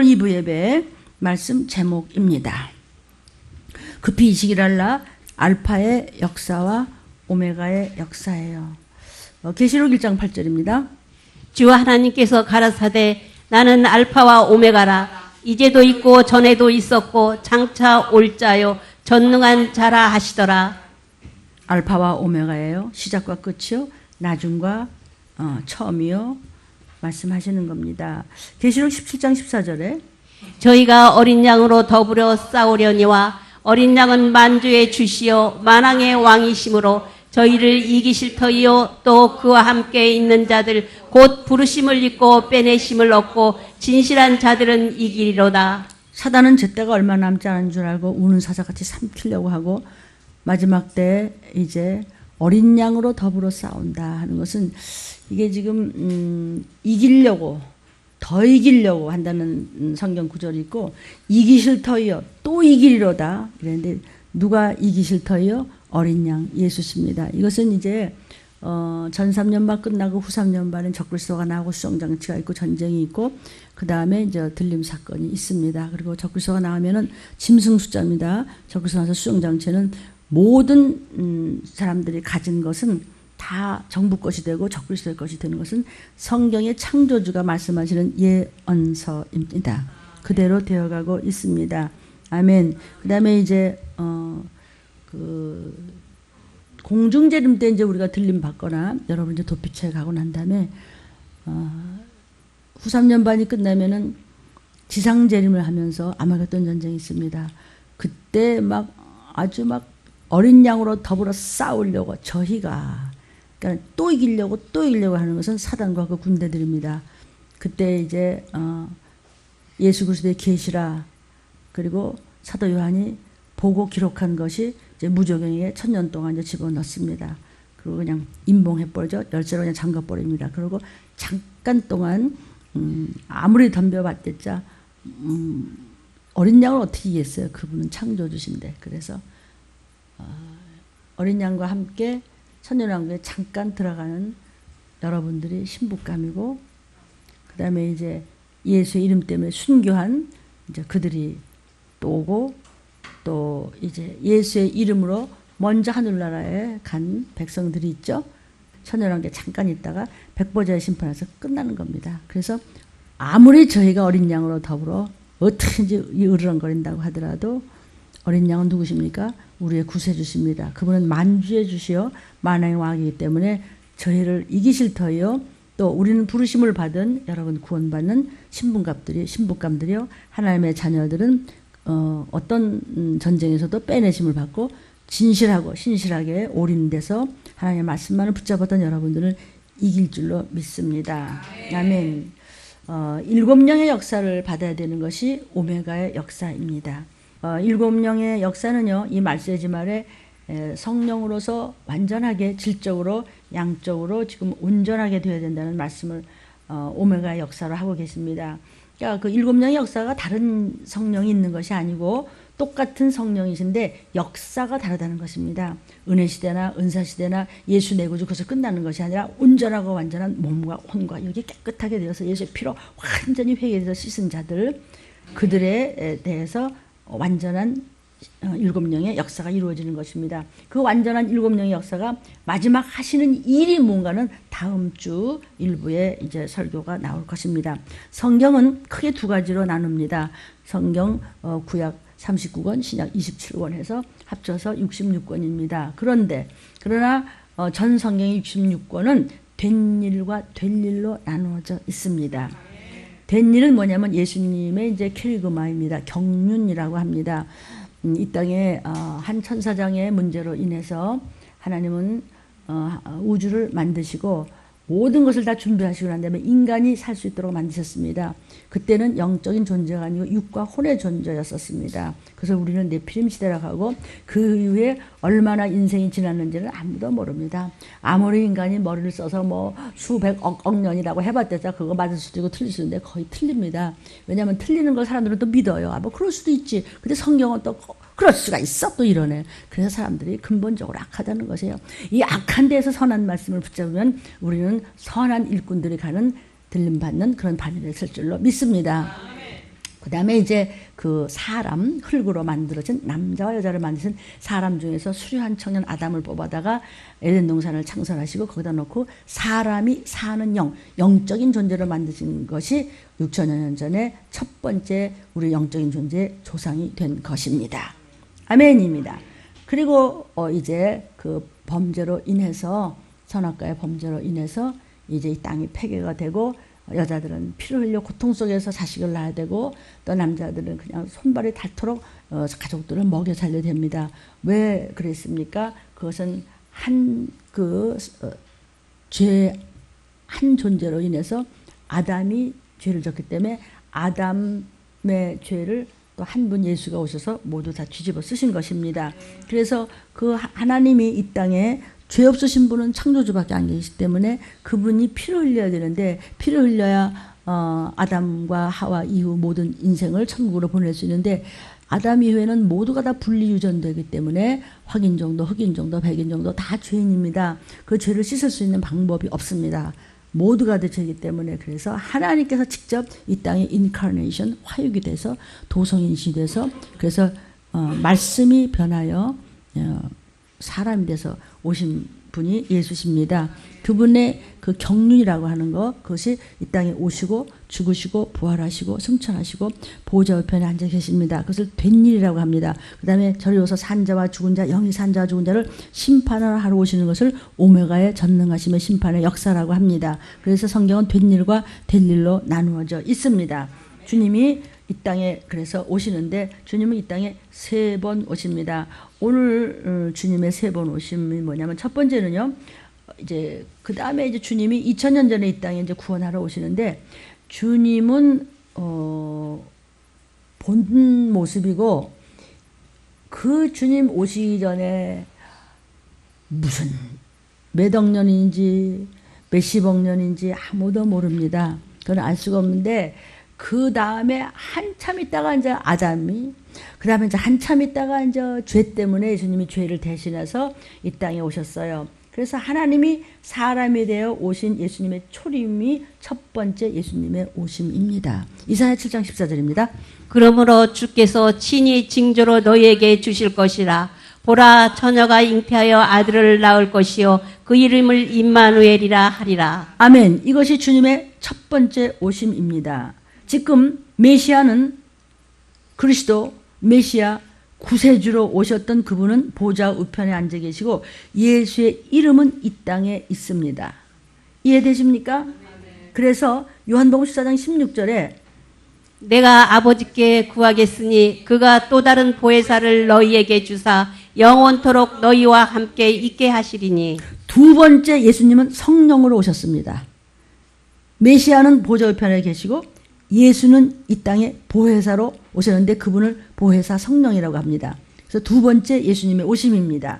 오늘 2부 예배 말씀 제목입니다. 급히 이시기랄라 알파의 역사와 오메가의 역사예요. 계시록 1장 8절입니다. 주 하나님께서 가라사대 나는 알파와 오메가라. 이제도 있고 전에도 있었고 장차 올 자요 전능한 자라 하시더라. 알파와 오메가예요. 시작과 끝이요, 나중과 처음이요, 말씀하시는 겁니다. 계시록 17장 14절에 저희가 어린 양으로 더불어 싸우려니와 어린 양은 만주의 주시요 만왕의 왕이심으로 저희를 이기실 터이요 또 그와 함께 있는 자들 곧 부르심을 입고 빼내심을 얻고 진실한 자들은 이기리로다. 사단은 제때가 얼마 남지 않은 줄 알고 우는 사자같이 삼키려고 하고 마지막 때 이제 어린 양으로 더불어 싸운다 하는 것은 이게 지금 이기려고 더 이기려고 한다는 성경 구절이 있고, 이기실 터이요 또 이기리로다 이랬는데 누가 이기실 터이요? 어린 양 예수십니다. 이것은 이제 전 3년반 끝나고 후 3년반은 적그리스도가 나오고 수정장치가 있고 전쟁이 있고 그 다음에 이제 들림 사건이 있습니다. 그리고 적그리스도가 나오면은 짐승 숫자입니다. 적그리스도 나서 수정장치는 모든 사람들이 가진 것은 다 정부 것이 되고 적그리스도의 것이 되는 것은 성경의 창조주가 말씀하시는 예언서입니다. 그대로 되어가고 있습니다. 아멘. 그 다음에 이제 공중재림 때 이제 우리가 들림 받거나 여러분 이제 도피처에 가고 난 다음에 후 3년반이 끝나면은 지상재림을 하면서 아마겟돈 전쟁이 있습니다. 그때 막 아주 막 어린 양으로 더불어 싸우려고 저희가 그러니까 또 이기려고 하는 것은 사단과 그 군대들입니다. 그때 이제 예수 그리스도의 계시라 그리고 사도 요한이 보고 기록한 것이 이제 무적행에 1000년 동안 이제 집어넣습니다. 그리고 그냥 임봉해버리죠. 열쇠로 그냥 잠가버립니다. 그리고 잠깐 동안 아무리 덤벼봤댔자 어린 양을 어떻게 이겼어요? 그분은 창조주신데. 그래서 어린 양과 함께 천년왕국에 잠깐 들어가는 여러분들이 신부감이고, 그 다음에 이제 예수의 이름 때문에 순교한 이제 그들이 또 오고, 또 이제 예수의 이름으로 먼저 하늘나라에 간 백성들이 있죠. 천년왕국에 잠깐 있다가 백보자의 심판에서 끝나는 겁니다. 그래서 아무리 저희가 어린 양으로 더불어 어떻게든지 으르렁거린다고 하더라도 어린 양은 누구십니까? 우리의 구세주십니다. 그분은 만주의 주시요 만왕의 왕이기 때문에 저희를 이기실 터이요 또 우리는 부르심을 받은 여러분 구원받는 신부감들이요 하나님의 자녀들은 어떤 전쟁에서도 빼내심을 받고 진실하고 신실하게 올인돼서 하나님의 말씀만을 붙잡았던 여러분들을 이길 줄로 믿습니다. 아멘. 7영의 역사를 받아야 되는 것이 오메가의 역사입니다. 7영의 역사는요, 이 말세지 말에 성령으로서 완전하게 질적으로 양적으로 지금 온전하게 되어야 된다는 말씀을 오메가의 역사로 하고 계십니다. 그러니까 그 7영의 역사가 다른 성령이 있는 것이 아니고 똑같은 성령이신데 역사가 다르다는 것입니다. 은혜시대나 은사시대나 예수 내구주 그것을 끝나는 것이 아니라 온전하고 완전한 몸과 혼과 이렇게 깨끗하게 되어서 예수의 피로 완전히 회개돼서 씻은 자들, 그들에 대해서 완전한 7영의 역사가 이루어지는 것입니다. 그 완전한 7영의 역사가 마지막 하시는 일이 뭔가는 다음 주 일부에 이제 설교가 나올 것입니다. 성경은 크게 두 가지로 나눕니다. 성경 구약 39권, 신약 27권 해서 합쳐서 66권입니다. 그러나 전 성경의 66권은 된 일과 될 일로 나누어져 있습니다. 된 일은 뭐냐면 예수님의 이제 캐리그마입니다. 경륜이라고 합니다. 이 땅에 한 천사장의 문제로 인해서 하나님은 우주를 만드시고 모든 것을 다 준비하시고 난 다음에 인간이 살 수 있도록 만드셨습니다. 그때는 영적인 존재가 아니고 육과 혼의 존재였었습니다. 그래서 우리는 네피림 시대라고 하고 그 이후에 얼마나 인생이 지났는지는 아무도 모릅니다. 아무리 인간이 머리를 써서 뭐 수백억 년이라고 해봤자 그거 맞을 수도 있고 틀릴 수도 있는데 거의 틀립니다. 왜냐하면 틀리는 걸 사람들은 또 믿어요. 뭐 그럴 수도 있지. 근데 성경은 또 그럴 수가 있어 또 이러네. 그래서 사람들이 근본적으로 악하다는 것이에요. 이 악한 데에서 선한 말씀을 붙잡으면 우리는 선한 일꾼들이 가는 들림받는 그런 반열에 설 줄로 믿습니다. 그 다음에 이제 그 사람, 흙으로 만들어진 남자와 여자를 만드신 사람 중에서 수려한 청년 아담을 뽑아다가 에덴 동산을 창설하시고 거기다 놓고 사람이 사는 영적인 존재로 만드신 것이 6천여 년 전에 첫 번째 우리 영적인 존재의 조상이 된 것입니다. 아멘입니다. 그리고 이제 그 범죄로 인해서, 선악과의 범죄로 인해서 이제 이 땅이 폐괴가 되고, 여자들은 피를 흘려 고통 속에서 자식을 낳아야 되고, 또 남자들은 그냥 손발이 닳도록 가족들을 먹여 살려야 됩니다. 왜 그랬습니까? 그것은 한 존재로 인해서 아담이 죄를 졌기 때문에 아담의 죄를 또 한 분 예수가 오셔서 모두 다 뒤집어 쓰신 것입니다. 그래서 그 하나님이 이 땅에 죄 없으신 분은 창조주밖에 안 계시기 때문에 그분이 피를 흘려야 되는데, 피를 흘려야 아담과 하와 이후 모든 인생을 천국으로 보낼 수 있는데, 아담 이후에는 모두가 다 분리유전되기 때문에 흑인종도 흑인종도 백인종도 다 죄인입니다. 그 죄를 씻을 수 있는 방법이 없습니다. 모두가 다 죄이기 때문에, 그래서 하나님께서 직접 이 땅에 인카네이션, 화육이 돼서 도성인시 돼서, 그래서 말씀이 변하여 사람이 돼서 오신 분이 예수십니다. 그분의 그 경륜이라고 하는 것, 그것이 이 땅에 오시고 죽으시고 부활하시고 승천하시고 보좌 우편에 앉아 계십니다. 그것을 된 일이라고 합니다. 그 다음에 저리로서 산자와 죽은 자, 영이 산자와 죽은 자를 심판을 하러 오시는 것을 오메가의 전능하심의 심판의 역사라고 합니다. 그래서 성경은 된 일과 될 일로 나누어져 있습니다. 주님이 이 땅에 그래서 오시는데, 주님은 이 땅에 3번 오십니다. 오늘 주님의 3번 오심이 뭐냐면, 첫 번째는요, 이제 그 다음에 이제 주님이 2000년 전에 이 땅에 이제 구원하러 오시는데, 주님은 본 모습이고, 그 주님 오시기 전에 무슨 몇 억 년인지 몇십억 년인지 아무도 모릅니다. 그건 알 수가 없는데, 그 다음에 한참 있다가 이제 아담이, 그 다음에 이제 한참 있다가 이제 죄 때문에 예수님이 죄를 대신해서 이 땅에 오셨어요. 그래서 하나님이 사람이 되어 오신 예수님의 초림이 첫 번째 예수님의 오심입니다. 이사야 7장 14절입니다. 그러므로 주께서 친히 징조로 너희에게 주실 것이라. 보라, 처녀가 잉태하여 아들을 낳을 것이요 그 이름을 임마누엘이라 하리라. 아멘. 이것이 주님의 첫 번째 오심입니다. 지금 메시아는 그리스도, 메시아, 구세주로 오셨던 그분은 보좌 우편에 앉아 계시고, 예수의 이름은 이 땅에 있습니다. 이해되십니까? 그래서 요한복음 14장 16절에 내가 아버지께 구하겠으니 그가 또 다른 보혜사를 너희에게 주사 영원토록 너희와 함께 있게 하시리니. 두 번째 예수님은 성령으로 오셨습니다. 메시아는 보좌 우편에 계시고 예수는 이 땅에 보혜사로 오셨는데, 그분을 보혜사 성령이라고 합니다. 그래서 두 번째 예수님의 오심입니다.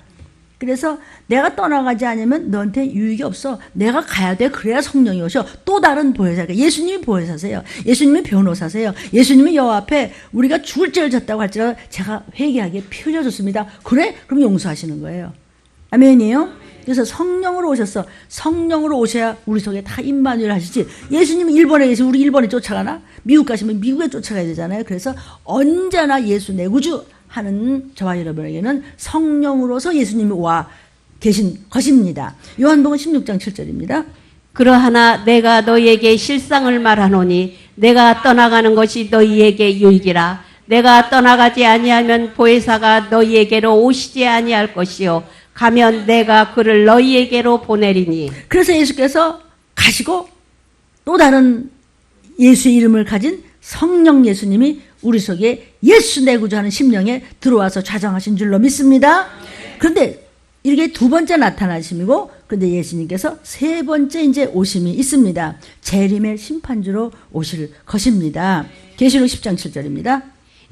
그래서 내가 떠나가지 않으면 너한테 유익이 없어. 내가 가야 돼. 그래야 성령이 오셔. 또 다른 보혜사가, 예수님이 보혜사세요. 예수님이 변호사세요. 예수님이 여호와 앞에 우리가 죽을 죄를 졌다고 할지라도 제가 회개하게 피 흘려줬습니다. 그래? 그럼 용서하시는 거예요. 아멘이에요? 그래서 성령으로 오셨어. 성령으로 오셔야 우리 속에 다 임마누엘 하시지. 예수님은 일본에 계시면 우리 일본에 쫓아가나? 미국 가시면 미국에 쫓아가야 되잖아요. 그래서 언제나 예수 내 구주 하는 저와 여러분에게는 성령으로서 예수님이 와 계신 것입니다. 요한복음 16장 7절입니다. 그러하나 내가 너희에게 실상을 말하노니 내가 떠나가는 것이 너희에게 유익이라. 내가 떠나가지 아니하면 보혜사가 너희에게로 오시지 아니할 것이요 가면 내가 그를 너희에게로 보내리니. 그래서 예수께서 가시고 또 다른 예수의 이름을 가진 성령 예수님이 우리 속에 예수 내 구주하는 심령에 들어와서 좌정하신 줄로 믿습니다. 그런데 이게 두 번째 나타나심이고, 그런데 예수님께서 세 번째 이제 오심이 있습니다. 재림의 심판주로 오실 것입니다. 계시록 10장 7절입니다.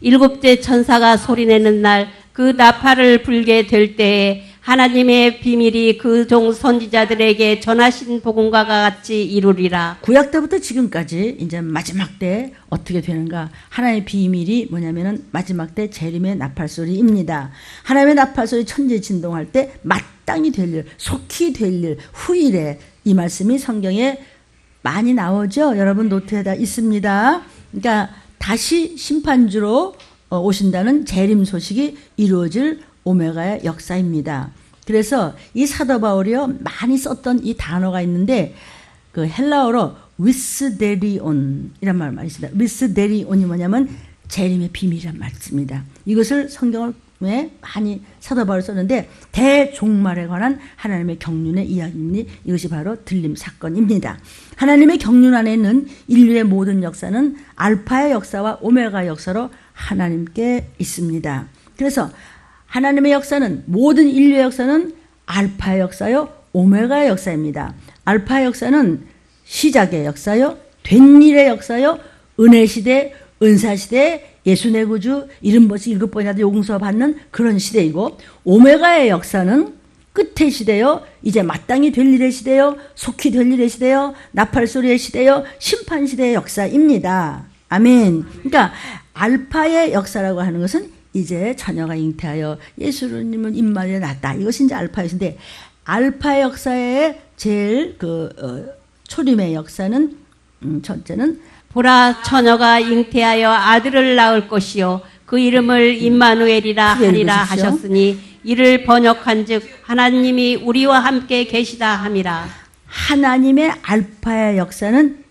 일곱째 천사가 소리내는 날 그 나팔을 불게 될 때에 하나님의 비밀이 그 종 선지자들에게 전하신 복음과 같이 이루리라. 구약 때부터 지금까지 이제 마지막 때 어떻게 되는가? 하나님의 비밀이 뭐냐면은 마지막 때 재림의 나팔 소리입니다. 하나님의 나팔 소리 천지 진동할 때 마땅히 될 일, 속히 될 일, 후일에, 이 말씀이 성경에 많이 나오죠. 여러분 노트에다 있습니다. 그러니까 다시 심판주로 오신다는 재림 소식이 이루어질 오메가의 역사입니다. 그래서 이 사도 바울이요 많이 썼던 이 단어가 있는데 그 헬라어로 위스데리온 이란 말 많이 씁니다. 위스데리온이 뭐냐면 재림의 비밀이란 말입니다. 이것을 성경에 많이 사도 바울이 썼는데 대종말에 관한 하나님의 경륜의 이야기니 이것이 바로 들림 사건입니다. 하나님의 경륜 안에 있는 인류의 모든 역사는 알파의 역사와 오메가의 역사로 하나님께 있습니다. 그래서 하나님의 역사는 모든 인류의 역사는 알파의 역사요 오메가의 역사입니다. 알파의 역사는 시작의 역사요 된 일의 역사요 은혜 시대 은사 시대 예수 내 구주 이름 버시 7번이라도 용서 받는 그런 시대이고 오메가의 역사는 끝의 시대요 이제 마땅히 될 일의 시대요 속히 될 일의 시대요 나팔 소리의 시대요 심판 시대의 역사입니다. 아멘. 그러니까 알파의 역사라고 하는 것은 이제 자녀가 잉태하여 예수님은 임마누엘 낳았다. 이것이 이제 알파의 역사인데 알파의 역사의 제일 초림의 역사는 첫째는 보라 처녀가 잉태하여 아들을 낳을 것이요 그 이름을 임마누엘이라 하리라 하셨으니 이를 번역한즉 하나님이 우리와 함께 계시다 함이라. 하나님의 알파의 역사는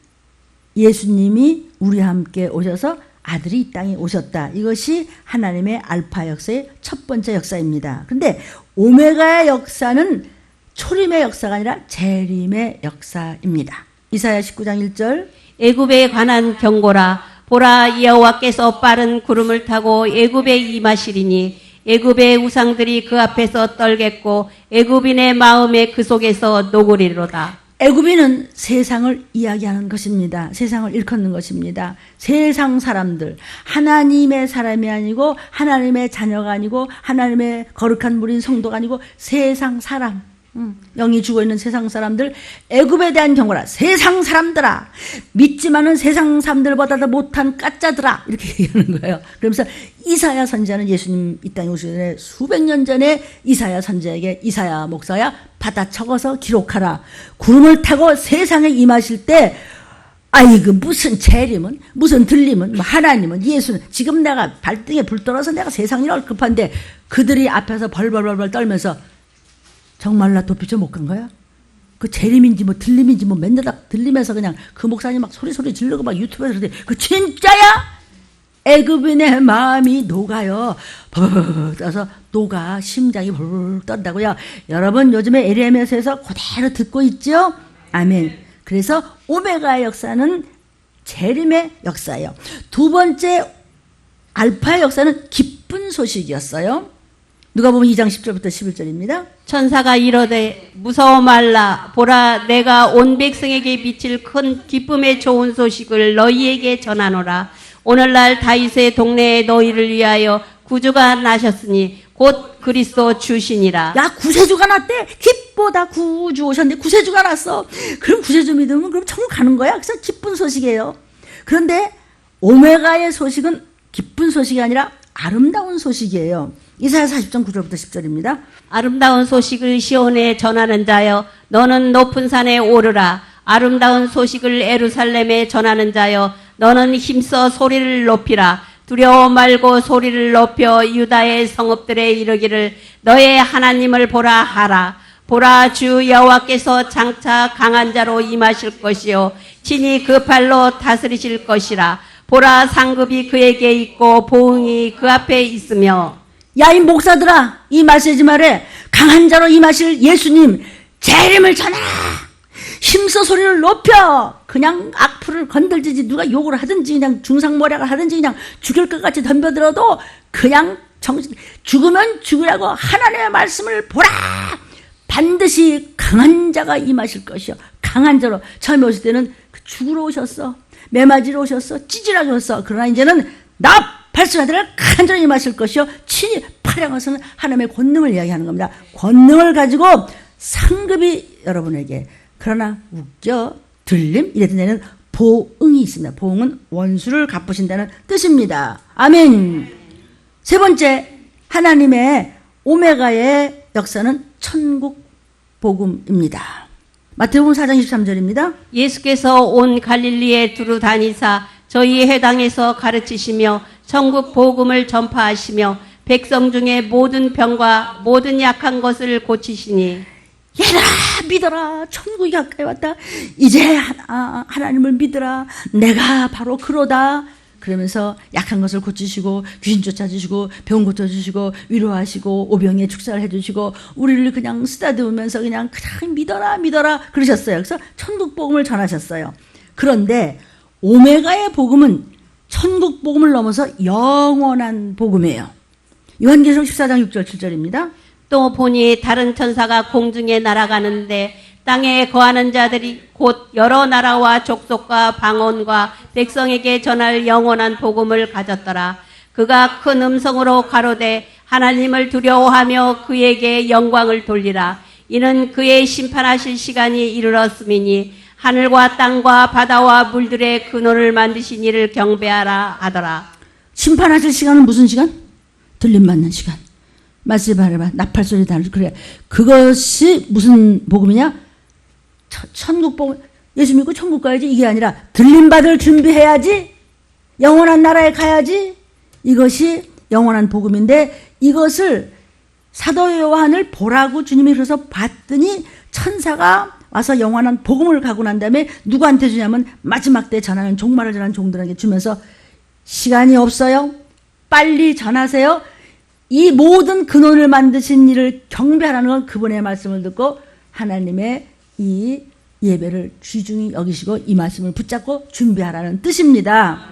예수님이 우리와 함께 오셔서 아들이 이 땅에 오셨다. 이것이 하나님의 알파 역사의 첫 번째 역사입니다. 그런데 오메가의 역사는 초림의 역사가 아니라 재림의 역사입니다. 이사야 19장 1절 애굽에 관한 경고라. 보라 여호와께서 빠른 구름을 타고 애굽에 임하시리니 애굽의 우상들이 그 앞에서 떨겠고 애굽인의 마음에 그 속에서 녹으리로다. 애굽인은 세상을 이야기하는 것입니다. 세상을 일컫는 것입니다. 세상 사람들, 하나님의 사람이 아니고 하나님의 자녀가 아니고 하나님의 거룩한 무리인 성도가 아니고 세상 사람, 영이 죽어있는 세상 사람들, 애굽에 대한 경고라. 세상 사람들아, 믿지만은 세상 사람들보다도 못한 까짜들아, 이렇게 얘기하는 거예요. 그러면서 이사야 선지자는 예수님 이 땅에 오시기 전에 수백 년 전에 이사야 선지자에게 이사야 목사야 받아 적어서 기록하라. 구름을 타고 세상에 임하실 때 아이고 무슨 재림은 무슨 들림은 뭐 하나님은 예수는 지금 내가 발등에 불 떨어서 내가 세상이 얼급한데 그들이 앞에서 벌벌벌벌 떨면서 정말 나 도피처 못 간 거야? 그 재림인지 뭐 들림인지 뭐 맨날 들리면서 그냥 그 목사님 막 소리 지르고 막 유튜브에서 그러더니 그 진짜야? 애굽인의 마음이 녹아요. 벌벌 떠서 녹아 심장이 벌벌 떤다고요. 여러분 요즘에 LMS에서 그대로 듣고 있죠? 아멘. 그래서 오메가의 역사는 재림의 역사예요. 두 번째 알파의 역사는 기쁜 소식이었어요. 누가복음 2장 10절부터 11절입니다. 천사가 이르되 무서워 말라. 보라 내가 온 백성에게 비칠 큰 기쁨의 좋은 소식을 너희에게 전하노라. 오늘날 다윗의 동네에 너희를 위하여 구주가 나셨으니 곧 그리스도 주시니라. 야 구세주가 났대. 기쁘다 구주 오셨는데 구세주가 났어. 그럼 구세주 믿으면 그럼 천국 가는 거야. 그래서 기쁜 소식이에요. 그런데 오메가의 소식은 기쁜 소식이 아니라 아름다운 소식이에요. 이사야 40장 9절부터 10절입니다. 아름다운 소식을 시온에 전하는 자여 너는 높은 산에 오르라. 아름다운 소식을 예루살렘에 전하는 자여 너는 힘써 소리를 높이라. 두려워 말고 소리를 높여 유다의 성읍들에 이르기를 너의 하나님을 보라 하라. 보라 주 여호와께서 장차 강한 자로 임하실 것이요 친히 그 팔로 다스리실 것이라. 보라 상급이 그에게 있고 보응이 그 앞에 있으며. 야 이 목사들아 이 말세지 말에 강한 자로 임하실 예수님 재림을 전하라. 힘써 소리를 높여. 그냥 악플을 건들지 누가 욕을 하든지 그냥 중상모략을 하든지 그냥 죽일 것 같이 덤벼들어도 그냥 정신 죽으면 죽으라고 하나님의 말씀을 보라. 반드시 강한 자가 임하실 것이요. 강한 자로 처음에 오실 때는 죽으러 오셨어. 매맞이로 오셨어. 찌질하게 오셨어. 그러나 이제는 나팔수자들을 강한 자로 임하실 것이요. 친히 팔양어서는 하나님의 권능을 이야기하는 겁니다. 권능을 가지고 상급이 여러분에게 그러나 웃겨 들림 이랬던 데는 보응이 있습니다. 보응은 원수를 갚으신다는 뜻입니다. 아멘. 세 번째 하나님의 오메가의 역사는 천국 복음입니다. 마태복음 4장 23절입니다. 예수께서 온 갈릴리에 두루 다니사 저희 회당에서 가르치시며 천국 복음을 전파하시며 백성 중에 모든 병과 모든 약한 것을 고치시니 얘들아 믿어라, 천국이 가까이 왔다. 이제 하나님을 믿으라, 내가 바로 그로다. 그러면서 약한 것을 고치시고 귀신 쫓아주시고 병 고쳐주시고 위로하시고 오병이의 축사를 해주시고 우리를 그냥 쓰다듬으면서 그냥 믿어라 믿어라 그러셨어요. 그래서 천국 복음을 전하셨어요. 그런데 오메가의 복음은 천국 복음을 넘어서 영원한 복음이에요. 요한계시록 14장 6절 7절입니다. 또 보니 다른 천사가 공중에 날아가는데 땅에 거하는 자들이 곧 여러 나라와 족속과 방언과 백성에게 전할 영원한 복음을 가졌더라. 그가 큰 음성으로 가로되 하나님을 두려워하며 그에게 영광을 돌리라. 이는 그의 심판하실 시간이 이르렀음이니 하늘과 땅과 바다와 물들의 근원을 만드신 이를 경배하라 하더라. 심판하실 시간은 무슨 시간? 들림받는 시간. 말씀 바라봐. 나팔소리 다르지. 그래. 그것이 무슨 복음이냐? 천국 복음. 예수 믿고 천국 가야지. 이게 아니라 들림받을 준비해야지. 영원한 나라에 가야지. 이것이 영원한 복음인데 이것을 사도 요한을 보라고 주님이 그래서 봤더니 천사가 와서 영원한 복음을 가고 난 다음에 누구한테 주냐면 마지막 때 전하는 종말을 전하는 종들에게 주면서 시간이 없어요. 빨리 전하세요. 이 모든 근원을 만드신 이를 경배하라는 건 그분의 말씀을 듣고 하나님의 이 예배를 귀중히 여기시고 이 말씀을 붙잡고 준비하라는 뜻입니다.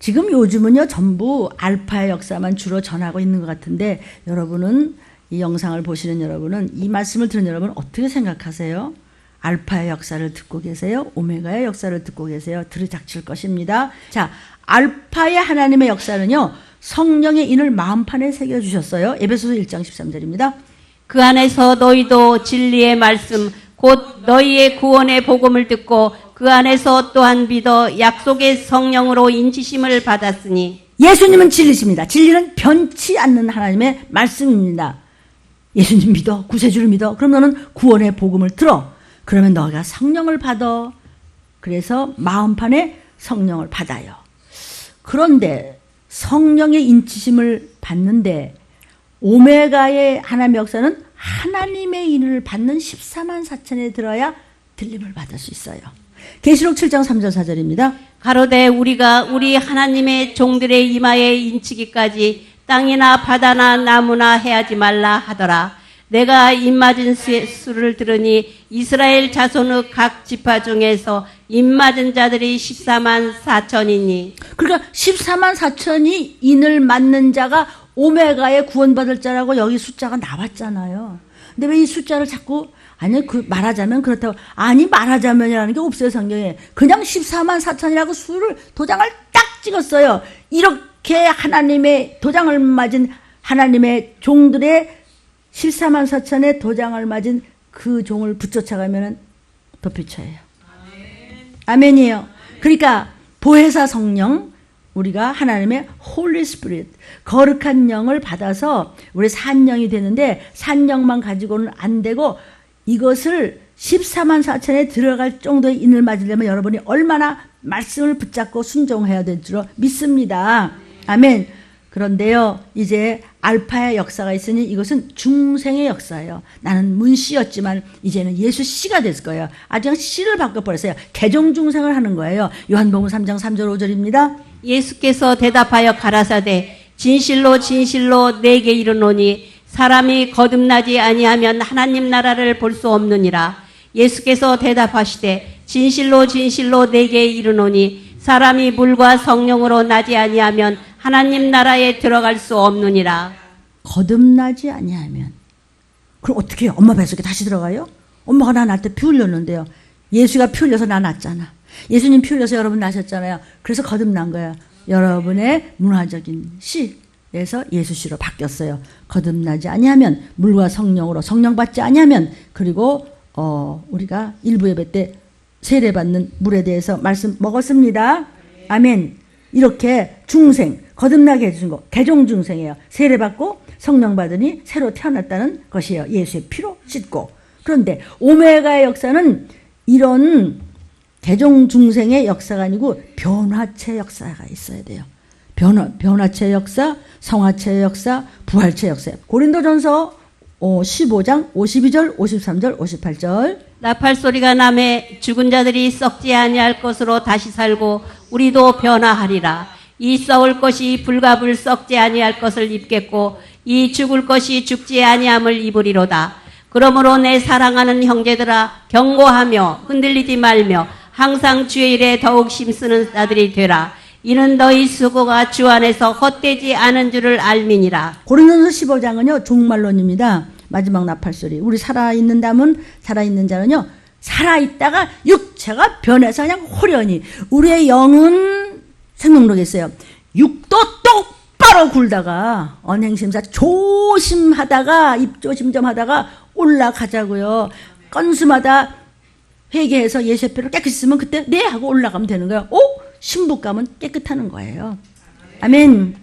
지금 요즘은요 전부 알파의 역사만 주로 전하고 있는 것 같은데 여러분은 이 영상을 보시는 여러분은 이 말씀을 들은 여러분 어떻게 생각하세요? 알파의 역사를 듣고 계세요? 오메가의 역사를 듣고 계세요? 들이닥칠 것입니다. 자, 알파의 하나님의 역사는요 성령의 인을 마음판에 새겨주셨어요. 에베소서 1장 13절입니다. 그 안에서 너희도 진리의 말씀 곧 너희의 구원의 복음을 듣고 그 안에서 또한 믿어 약속의 성령으로 인치심을 받았으니 예수님은 진리십니다. 진리는 변치 않는 하나님의 말씀입니다. 예수님 믿어. 구세주를 믿어. 그럼 너는 구원의 복음을 들어. 그러면 너가 성령을 받아. 그래서 마음판에 성령을 받아요. 그런데 성령의 인치심을 받는데 오메가의 하나님의 역사는 하나님의 인을 받는 14만 4천에 들어야 들림을 받을 수 있어요. 계시록 7장 3절 4절입니다. 가로되 우리가 우리 하나님의 종들의 이마에 인치기까지 땅이나 바다나 나무나 해하지 말라 하더라. 내가 입맞은 수를 들으니 이스라엘 자손의 각 지파 중에서 입맞은 자들이 14만 4천이니 그러니까 14만 4천이 인을 맞는 자가 오메가의 구원받을 자라고 여기 숫자가 나왔잖아요. 근데 왜 이 숫자를 자꾸 아니 말하자면 그렇다고 아니 말하자면이라는 게 없어요 성경에. 그냥 14만 4천이라고 수를 도장을 딱 찍었어요. 이렇게 하나님의 도장을 맞은 하나님의 종들의 14만 4천의 도장을 맞은 그 종을 붙여쳐가면 도피처예요. 아멘이에요. 그러니까 보혜사 성령 우리가 하나님의 홀리 스피릿 거룩한 영을 받아서 우리 산영이 되는데 산영만 가지고는 안 되고 이것을 14만 4천에 들어갈 정도의 인을 맞으려면 여러분이 얼마나 말씀을 붙잡고 순종해야 될 줄 믿습니다. 아멘. 그런데요 이제 알파의 역사가 있으니 이것은 중생의 역사예요. 나는 문씨였지만 이제는 예수 씨가 됐을 거예요. 아직 씨를 바꿔버렸어요. 개종 중생을 하는 거예요. 요한복음 3장 3절 5절입니다. 예수께서 대답하여 가라사대 진실로 진실로 내게 이르노니 사람이 거듭나지 아니하면 하나님 나라를 볼 수 없느니라. 예수께서 대답하시되 진실로 진실로 내게 이르노니 사람이 물과 성령으로 나지 아니하면 하나님 나라에 들어갈 수 없느니라. 거듭나지 아니하면 그럼 어떻게 해요? 엄마 뱃속에 다시 들어가요? 엄마가 나 낳을 때 피 흘렸는데요. 예수가 피 흘려서 나 낳았잖아. 예수님 피 흘려서 여러분 나셨잖아요. 그래서 거듭난 거예요. 여러분의 문화적인 씨에서 예수 씨로 바뀌었어요. 거듭나지 아니하면 물과 성령으로 성령 받지 아니하면 그리고 우리가 일부 예배 때 세례받는 물에 대해서 말씀 먹었습니다. 아멘. 이렇게 중생 거듭나게 해주신 거 개종 중생이에요. 세례받고 성령 받으니 새로 태어났다는 것이에요. 예수의 피로 씻고. 그런데 오메가의 역사는 이런 대종중생의 역사가 아니고 변화체 역사가 있어야 돼요. 변화체 역사, 성화체 역사, 부활체 역사. 고린도전서 15장 52절, 53절, 58절. 나팔 소리가 나매 죽은 자들이 썩지 아니할 것으로 다시 살고 우리도 변화하리라. 이 썩을 것이 불갑을 썩지 아니할 것을 입겠고 이 죽을 것이 죽지 아니함을 입으리로다. 그러므로 내 사랑하는 형제들아 경고하며 흔들리지 말며 항상 주의 일에 더욱 힘쓰는 자들이 되라. 이는 너희 수고가 주 안에서 헛되지 않은 줄을 알미니라. 고린도서 15장은요 종말론입니다. 마지막 나팔소리. 우리 살아있는 자는요 살아있다가 육체가 변해서 그냥 호련히 우리의 영은 생명록에 있어요. 육도 똑바로 굴다가 언행심사 조심하다가 입조심점하다가 올라가자고요. 건수마다 회개해서 예수표를 깨끗이 쓰면 그때 네 하고 올라가면 되는 거예요. 신부감은 깨끗하는 거예요. 아멘.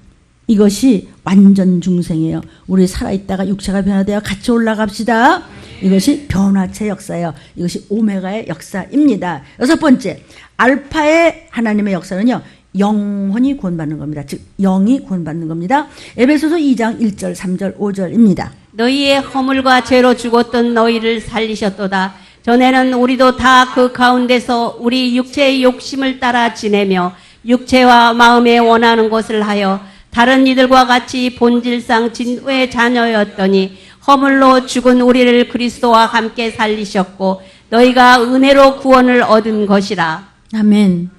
이것이 완전 중생이에요. 우리 살아있다가 육체가 변화되어 같이 올라갑시다. 이것이 변화체 역사예요. 이것이 오메가의 역사입니다. 6번째, 알파의 하나님의 역사는요. 영혼이 구원받는 겁니다. 즉 영이 구원받는 겁니다. 에베소서 2장 1절 3절 5절입니다. 너희의 허물과 죄로 죽었던 너희를 살리셨도다. 전에는 우리도 다 그 가운데서 우리 육체의 욕심을 따라 지내며 육체와 마음에 원하는 것을 하여 다른 이들과 같이 본질상 진노의 자녀였더니 허물로 죽은 우리를 그리스도와 함께 살리셨고 너희가 은혜로 구원을 얻은 것이라. 아멘.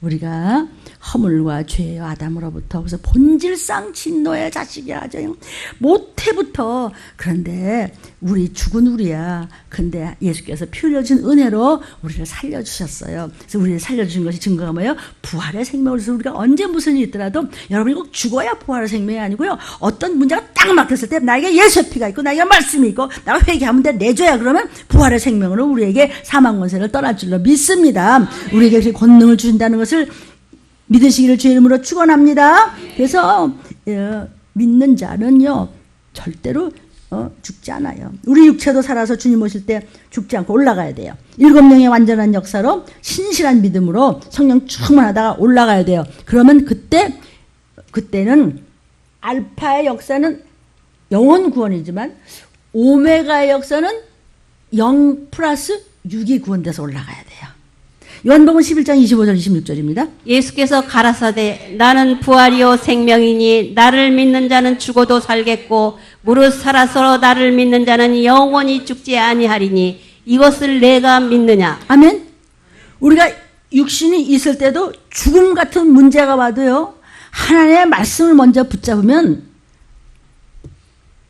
우리가 허물과 죄의 아담으로부터 그래서 본질상 진노의 자식이야. 모태부터. 그런데 우리 죽은 우리야. 근데 예수께서 피 흘려준 은혜로 우리를 살려주셨어요. 그래서 우리를 살려주신 것이 증거가 뭐예요? 부활의 생명으로. 그래서 우리가 언제 무슨 일이 있더라도 여러분이 꼭 죽어야 부활의 생명이 아니고요. 어떤 문제가 딱 막혔을 때 나에게 예수의 피가 있고 나에게 말씀이 있고 내가 회개하면 돼 내줘야 그러면 부활의 생명으로 우리에게 사망 권세를 떠날 줄로 믿습니다. 우리에게 이렇게 권능을 주신다는 것을 믿으시기를 주의 이름으로 축원합니다. 그래서 믿는 자는요 절대로 죽지 않아요. 우리 육체도 살아서 주님 오실 때 죽지 않고 올라가야 돼요. 7명의 완전한 역사로 신실한 믿음으로 성령 충만하다가 올라가야 돼요. 그러면 그때는 알파의 역사는 영혼 구원이지만 오메가의 역사는 0 플러스 6이 구원돼서 올라가야 돼요. 요한복음 11장 25절 26절입니다. 예수께서 가라사대 나는 부활이요 생명이니 나를 믿는 자는 죽어도 살겠고 무릇 살아서 나를 믿는 자는 영원히 죽지 아니하리니 이것을 내가 믿느냐. 아멘. 우리가 육신이 있을 때도 죽음 같은 문제가 와도요 하나님의 말씀을 먼저 붙잡으면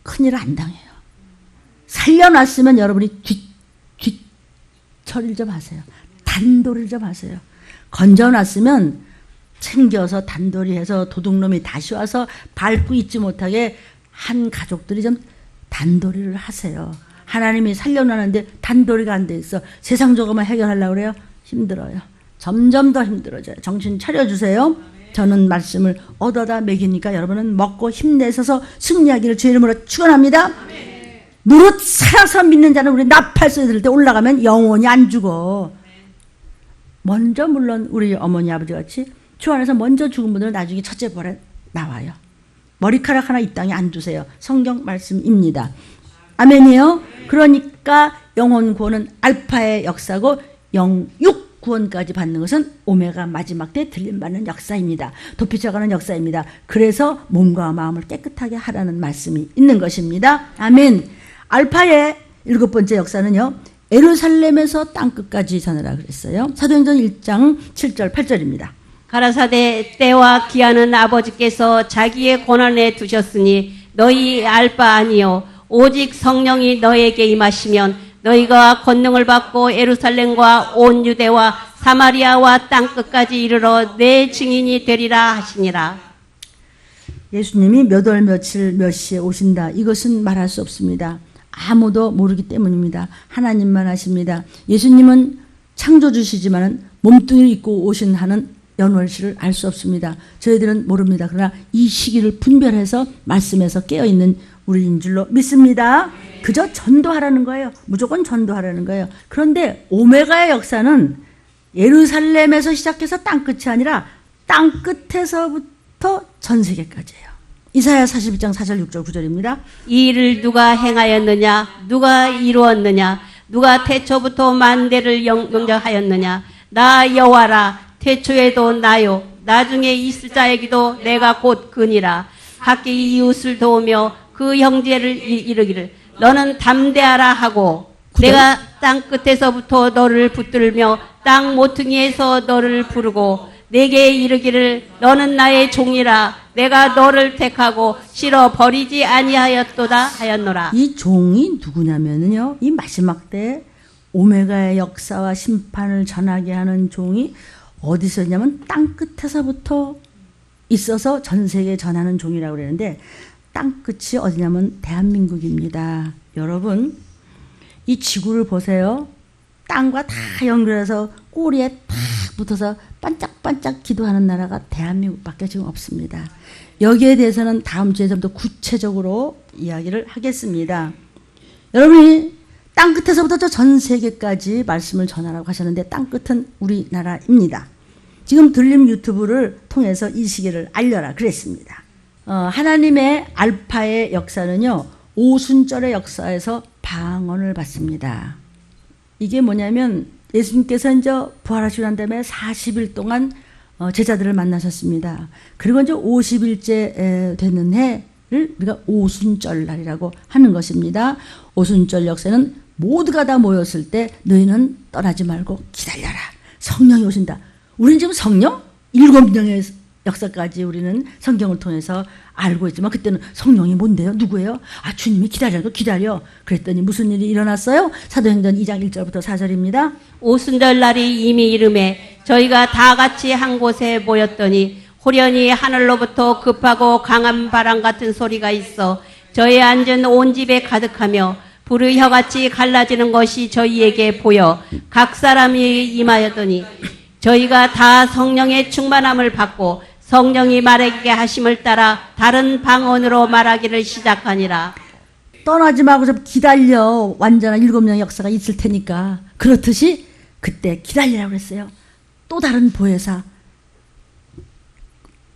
큰일 안 당해요. 살려놨으면 여러분이 뒷처리를 좀 하세요. 단도리를 좀 하세요. 건져놨으면 챙겨서 단도리해서 도둑놈이 다시 와서 밟고 있지 못하게 한 가족들이 좀 단도리를 하세요. 하나님이 살려놨는데 단도리가 안 돼 있어. 세상적으로만 해결하려고 그래요? 힘들어요. 점점 더 힘들어져요. 정신 차려주세요. 저는 말씀을 얻어다 먹이니까 여러분은 먹고 힘내셔서 승리하기를 주의 이름으로 축원합니다. 무릇 살아서 믿는 자는 우리 나팔소리 들을 때 올라가면 영원히 안 죽어. 먼저 물론 우리 어머니 아버지 같이 주 안에서 먼저 죽은 분들은 나중에 첫째 벌에 나와요. 머리카락 하나 이 땅에 안 두세요. 성경 말씀입니다. 아멘이요. 그러니까 영혼 구원은 알파의 역사고 영육 구원까지 받는 것은 오메가 마지막 때 들림받는 역사입니다. 도피쳐가는 역사입니다. 그래서 몸과 마음을 깨끗하게 하라는 말씀이 있는 것입니다. 아멘. 알파의 7번째 역사는요. 예루살렘에서 땅끝까지 전하라 그랬어요. 사도행전 1장 7절 8절입니다. 가라사대 때와 기한은 아버지께서 자기의 권한에 두셨으니 너희 알 바 아니요 오직 성령이 너에게 임하시면 너희가 권능을 받고 예루살렘과 온 유대와 사마리아와 땅끝까지 이르러 내 증인이 되리라 하시니라. 예수님이 몇 월 며칠 몇 시에 오신다. 이것은 말할 수 없습니다. 아무도 모르기 때문입니다. 하나님만 아십니다. 예수님은 창조주시지만 몸뚱이를 입고 오신 하는 연월시를 알 수 없습니다. 저희들은 모릅니다. 그러나 이 시기를 분별해서 말씀에서 깨어있는 우리인 줄로 믿습니다. 그저 전도하라는 거예요. 무조건 전도하라는 거예요. 그런데 오메가의 역사는 예루살렘에서 시작해서 땅끝이 아니라 땅끝에서부터 전 세계까지예요. 이사야 41장 4절 6절 9절입니다. 이 일을 누가 행하였느냐? 누가 이루었느냐? 누가 태초부터 만대를 영정하였느냐? 나 여호와라. 태초에도 나요. 나중에 있을 자에게도 내가 곧 그니라. 각기 이웃을 도우며 그 형제를 이르기를 너는 담대하라 하고 내가 땅 끝에서부터 너를 붙들며 땅 모퉁이에서 너를 부르고 내게 이르기를 너는 나의 종이라. 내가 너를 택하고 실어 버리지 아니하였도다 하였노라. 이 종이 누구냐면요, 이 마지막 때 오메가의 역사와 심판을 전하게 하는 종이 어디서 있냐면 땅 끝에서부터 있어서 전 세계에 전하는 종이라고 그러는데, 땅 끝이 어디냐면 대한민국입니다. 여러분, 이 지구를 보세요. 땅과 다 연결해서 꼬리에 탁 붙어서 반짝반짝 기도하는 나라가 대한민국밖에 지금 없습니다. 여기에 대해서는 다음 주에 좀 더 구체적으로 이야기를 하겠습니다. 여러분이 땅 끝에서부터 저 전 세계까지 말씀을 전하라고 하셨는데, 땅 끝은 우리나라입니다. 지금 들림 유튜브를 통해서 이 시기를 알려라 그랬습니다. 하나님의 알파의 역사는요, 오순절의 역사에서 방언을 받습니다. 이게 뭐냐면 예수님께서 이제 부활하시고 난 다음에 40일 동안 제자들을 만나셨습니다. 그리고 이제 50일째 되는 해를 우리가 오순절 날이라고 하는 것입니다. 오순절 역사는 모두가 다 모였을 때 너희는 떠나지 말고 기다려라. 성령이 오신다. 우리는 지금 성령 7명의 역사까지 우리는 성경을 통해서 알고 있지만, 그때는 성령이 뭔데요? 누구예요? 아, 주님이 기다려도 기다려. 그랬더니 무슨 일이 일어났어요? 사도행전 2장 1절부터 4절입니다. 오순절 날이 이미 이름에 저희가 다 같이 한 곳에 모였더니 호련히 하늘로부터 급하고 강한 바람 같은 소리가 있어 저희 앉은 온 집에 가득하며 불의 혀같이 갈라지는 것이 저희에게 보여 각 사람이 임하였더니 저희가 다 성령의 충만함을 받고 성령이 말하게 하심을 따라 다른 방언으로 말하기를 시작하니라. 떠나지 말고 좀 기다려. 완전한 7명의 역사가 있을 테니까. 그렇듯이 그때 기다리라고 그랬어요. 또 다른 보혜사.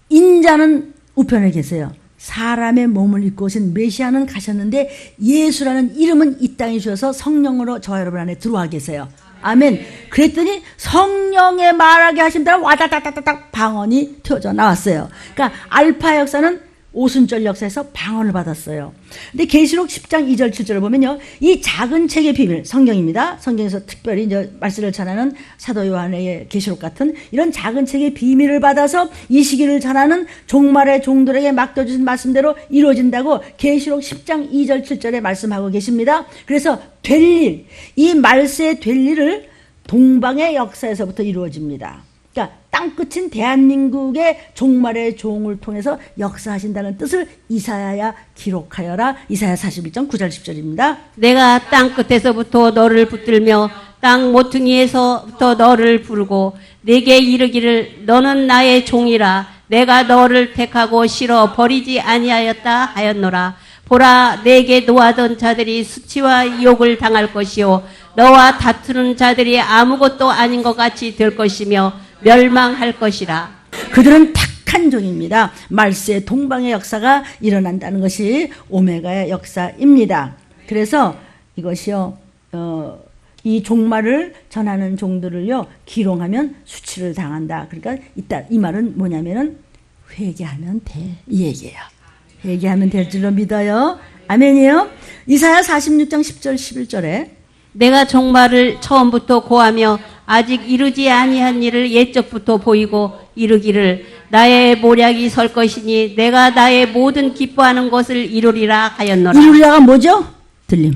인자는 우편에 계세요. 사람의 몸을 입고 오신 메시아는 가셨는데 예수라는 이름은 이 땅에 주셔서 성령으로 저와 여러분 안에 들어와 계세요. 아멘. 그랬더니 성령의 말하게 하신 대로 와다다다다닥 방언이 튀어져 나왔어요. 그러니까 알파 역사는 오순절 역사에서 방언을 받았어요. 근데 계시록 10장 2절 7절을 보면요, 이 작은 책의 비밀, 성경입니다. 성경에서 특별히 이제 말씀을 전하는 사도 요한의 계시록 같은 이런 작은 책의 비밀을 받아서 이 시기를 전하는 종말의 종들에게 맡겨주신 말씀대로 이루어진다고 계시록 10장 2절 7절에 말씀하고 계십니다. 그래서 될 일, 이 말세에 될 일을 동방의 역사에서부터 이루어집니다. 그러니까 땅끝인 대한민국의 종말의 종을 통해서 역사하신다는 뜻을 이사야야 기록하여라. 이사야 41장 9절 10절입니다. 내가 땅 끝에서부터 너를 붙들며 땅 모퉁이에서부터 너를 부르고 내게 이르기를 너는 나의 종이라. 내가 너를 택하고 실어 버리지 아니하였다 하였노라. 보라, 내게 노하던 자들이 수치와 욕을 당할 것이요 너와 다투는 자들이 아무것도 아닌 것 같이 될 것이며 멸망할 것이라. 그들은 택한 종입니다. 말세 동방의 역사가 일어난다는 것이 오메가의 역사입니다. 그래서 이것이요, 이 종말을 전하는 종들을요 기롱하면 수치를 당한다. 그러니까 이 말은 뭐냐면은 회개하면 돼, 이 얘기예요. 회개하면 될 줄로 믿어요. 아멘이요. 이사야 46장 10절 11절에 내가 종말을 처음부터 고하며 아직 이루지 아니한 일을 옛적부터 보이고 이르기를 나의 모략이 설 것이니 내가 나의 모든 기뻐하는 것을 이루리라 하였노라. 이루리라가 뭐죠? 들림.